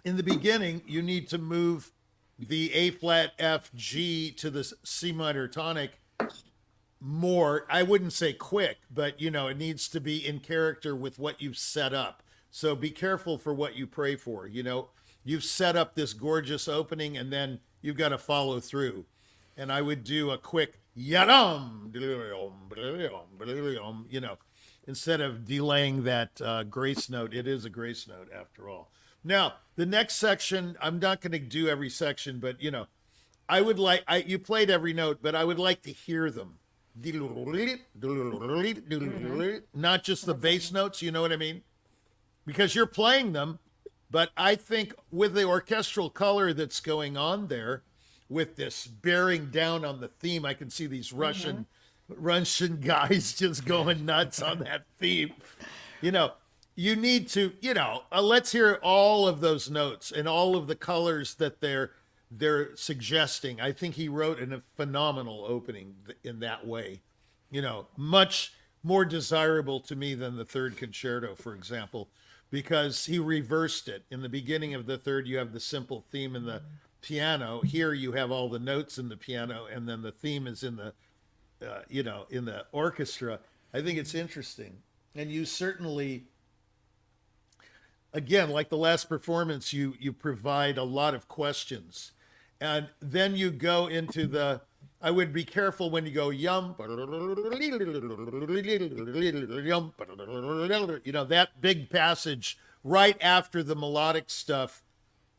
in the beginning, you need to move the A flat F G to the C minor tonic more. I wouldn't say quick, but you know, it needs to be in character with what you've set up. So be careful for what you pray for. You know, you've set up this gorgeous opening and then you've got to follow through. And I would do a quick yadam, you know, instead of delaying that grace note. It is a grace note after all. Now, the next section, I'm not going to do every section, but, you know, I would like, you played every note, but I would like to hear them. Not just the bass notes, you know what I mean? Because you're playing them, but I think with the orchestral color that's going on there, with this bearing down on the theme, I can see these Russian guys just going nuts on that theme, you know. You need to, you know, let's hear all of those notes and all of the colors that they're suggesting. I think he wrote in a phenomenal opening in that way, you know, much more desirable to me than the third concerto, for example, because he reversed it. In the beginning of the third, you have the simple theme in the piano. Here you have all the notes in the piano, and then the theme is in the, you know, in the orchestra. I think it's interesting. And you certainly, again, like the last performance, you provide a lot of questions. And then you go into the, I would be careful when you go yum, you know, that big passage right after the melodic stuff.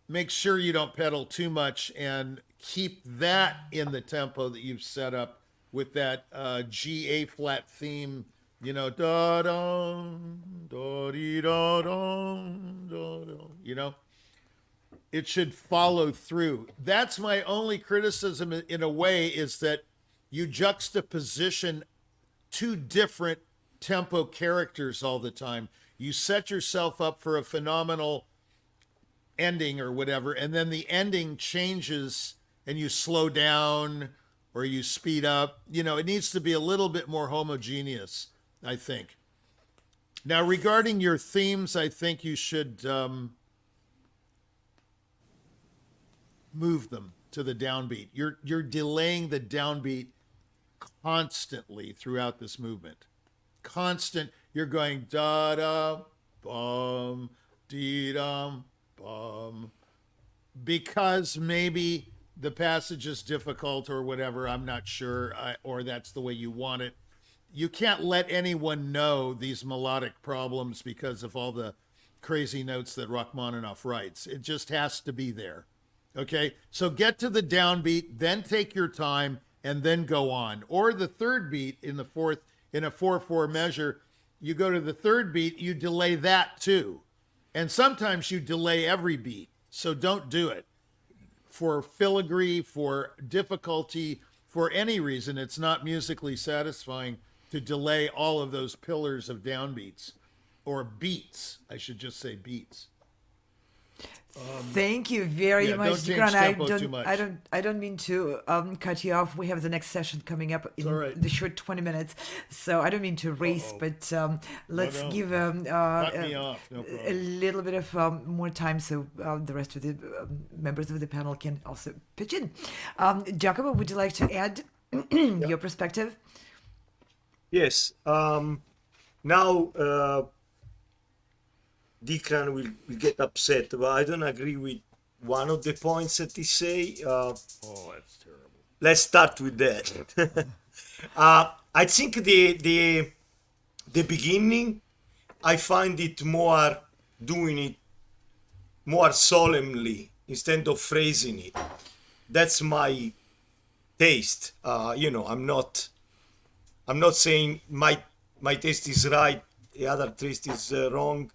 Make sure you don't pedal too much and keep that in the tempo that you've set up with that G A flat theme. You know, da dum, da dee da dum, da dum. You know, it should follow through. That's my only criticism in a way, is that you juxtaposition two different tempo characters all the time. You set yourself up for a phenomenal ending or whatever, and then the ending changes and you slow down or you speed up. You know, it needs to be a little bit more homogeneous, I think. Now, regarding your themes, I think you should move them to the downbeat. You're delaying the downbeat constantly throughout this movement. Constant. You're going da da bum dee dum bum, because maybe the passage is difficult or whatever. I'm not sure, or that's the way you want it. You can't let anyone know these melodic problems because of all the crazy notes that Rachmaninoff writes. It just has to be there. Okay, so get to the downbeat, then take your time, and then go on. Or the third beat in the fourth, in a 4/4 measure, you go to the third beat, you delay that too. And sometimes you delay every beat, so don't do it. For filigree, for difficulty, for any reason, it's not musically satisfying to delay all of those pillars of downbeats, or beats. I should just say beats. Thank you very yeah, much, don't change Dickran. tempo too much. I don't mean to cut you off. We have the next session coming up in all right. the short 20 minutes, so I don't mean to race, but let's give Cut me off. No a problem. little bit of more time so the rest of the members of the panel can also pitch in. Giacomo, would you like to add your perspective? Yes. Now, Dickran will get upset, but I don't agree with one of the points that he say. Oh, that's terrible. Let's start with that. I think the beginning, I find it more doing it more solemnly instead of phrasing it. That's my taste. You know, I'm not saying my taste is right, the other taste is wrong.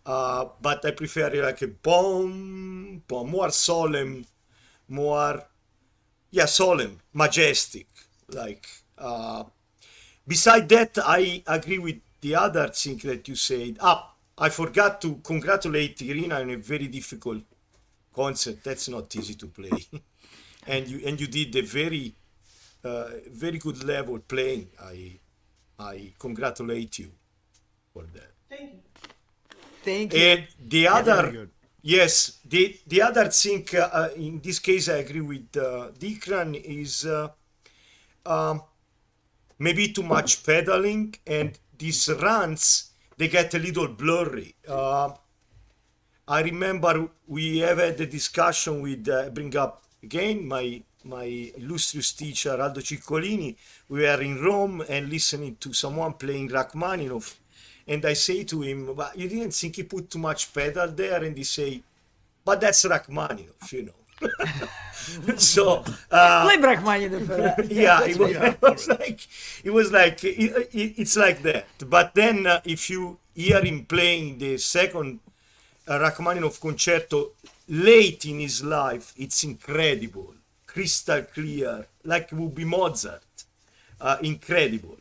But I prefer it like a boom, more solemn, more, solemn, majestic. Like, beside that, I agree with the other thing that you said. I forgot to congratulate Irina on a very difficult concert. That's not easy to play, and you did a very good level playing. I congratulate you for that. Thank you. Thank you. And the Very other, good. yes, the other thing, in this case, I agree with Dickran, is maybe too much pedaling, and these runs, they get a little blurry. I remember we have had a discussion with, bring up again, my illustrious teacher, Aldo Ciccolini. We were in Rome and listening to someone playing Rachmaninoff. And I say to him, but you didn't think he put too much pedal there? And he say, but that's Rachmaninoff, you know. So Play Rachmaninoff. yeah, it was like it's like that. But then if you hear him playing the second Rachmaninoff concerto late in his life, it's incredible, crystal clear, like it would be Mozart. Incredible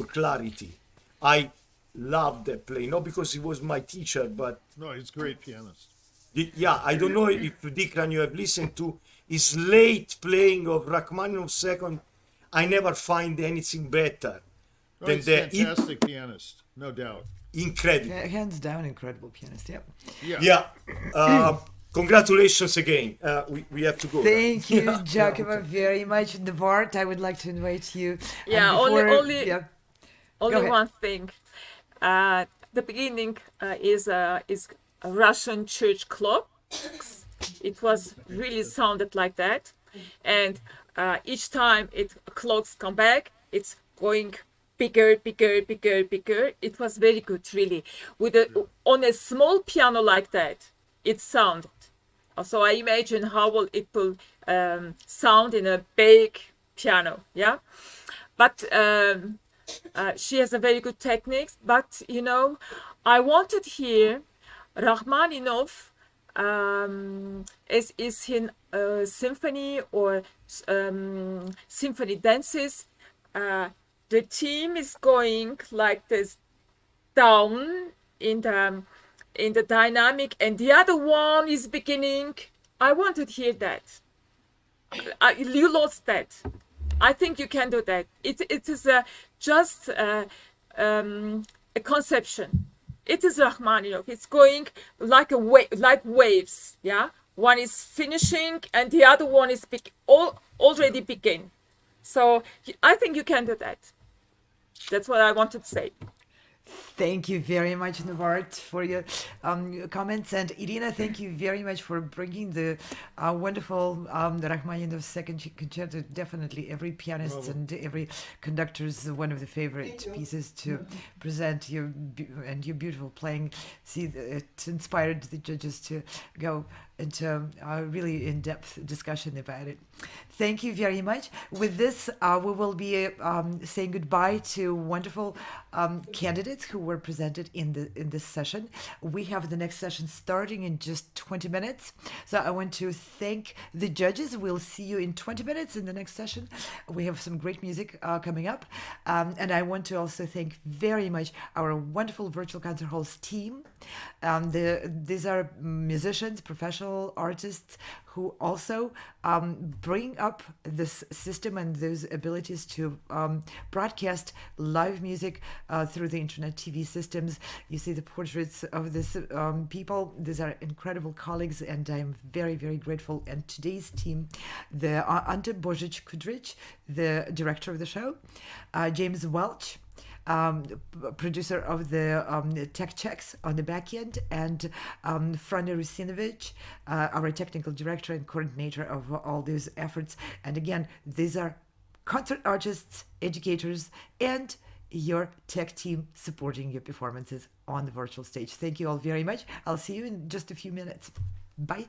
clarity. I love that play, not because he was my teacher, but No, he's a great pianist. I don't know if Dickran you have listened to his late playing of Rachmaninoff's second. I never find anything better Oh, than he's the a fantastic pianist, no doubt. incredible. Hands down, incredible pianist. Yep. Yeah. Congratulations again. We have to go. Thank you, Giacomo, very much. Bart, I would like to invite you. And Yeah, only yeah. only ahead. one thing. The beginning is a Russian church clock. It was really sounded like that, and each time clocks come back, it's going bigger. It was very good, really. On a small piano like that, it sounded. So I imagine how will it will sound in a big piano, yeah. But she has a very good techniques. But you know, I wanted here Rachmaninoff as is in symphony or symphony dances. The theme is going like this down in the in the dynamic, and the other one is beginning. I want to hear that. You lost that. I think you can do that. It is just a conception. It is Rachmaninoff. It's going like like waves. Yeah, one is finishing and the other one is already begin. So I think you can do that. That's what I wanted to say. Thank you very much, Novart, for your comments. And Irina, thank you very much for bringing the wonderful Rachmaninoff second concerto. Definitely every pianist and every conductor is one of the favorite pieces to present your beautiful playing. See, it inspired the judges to go into a really in-depth discussion about it. Thank you very much. With this, we will be saying goodbye to wonderful candidates who were presented in this session. We have the next session starting in just 20 minutes. So I want to thank the judges. We'll see you in 20 minutes in the next session. We have some great music coming up. And I want to also thank very much our wonderful Virtual Concert Halls team. These are musicians, professional artists who also bring up this system and those abilities to broadcast live music through the internet TV systems. You see the portraits of these people. These are incredible colleagues, and I'm very, very grateful. And today's team, the Ante Božić-Kudrić, the director of the show, James Welch, producer of the tech checks on the back end, and Frane Rusinovic, our technical director and coordinator of all these efforts. And again, these are concert artists, educators, and your tech team supporting your performances on the virtual stage. Thank you all very much. I'll see you in just a few minutes. Bye.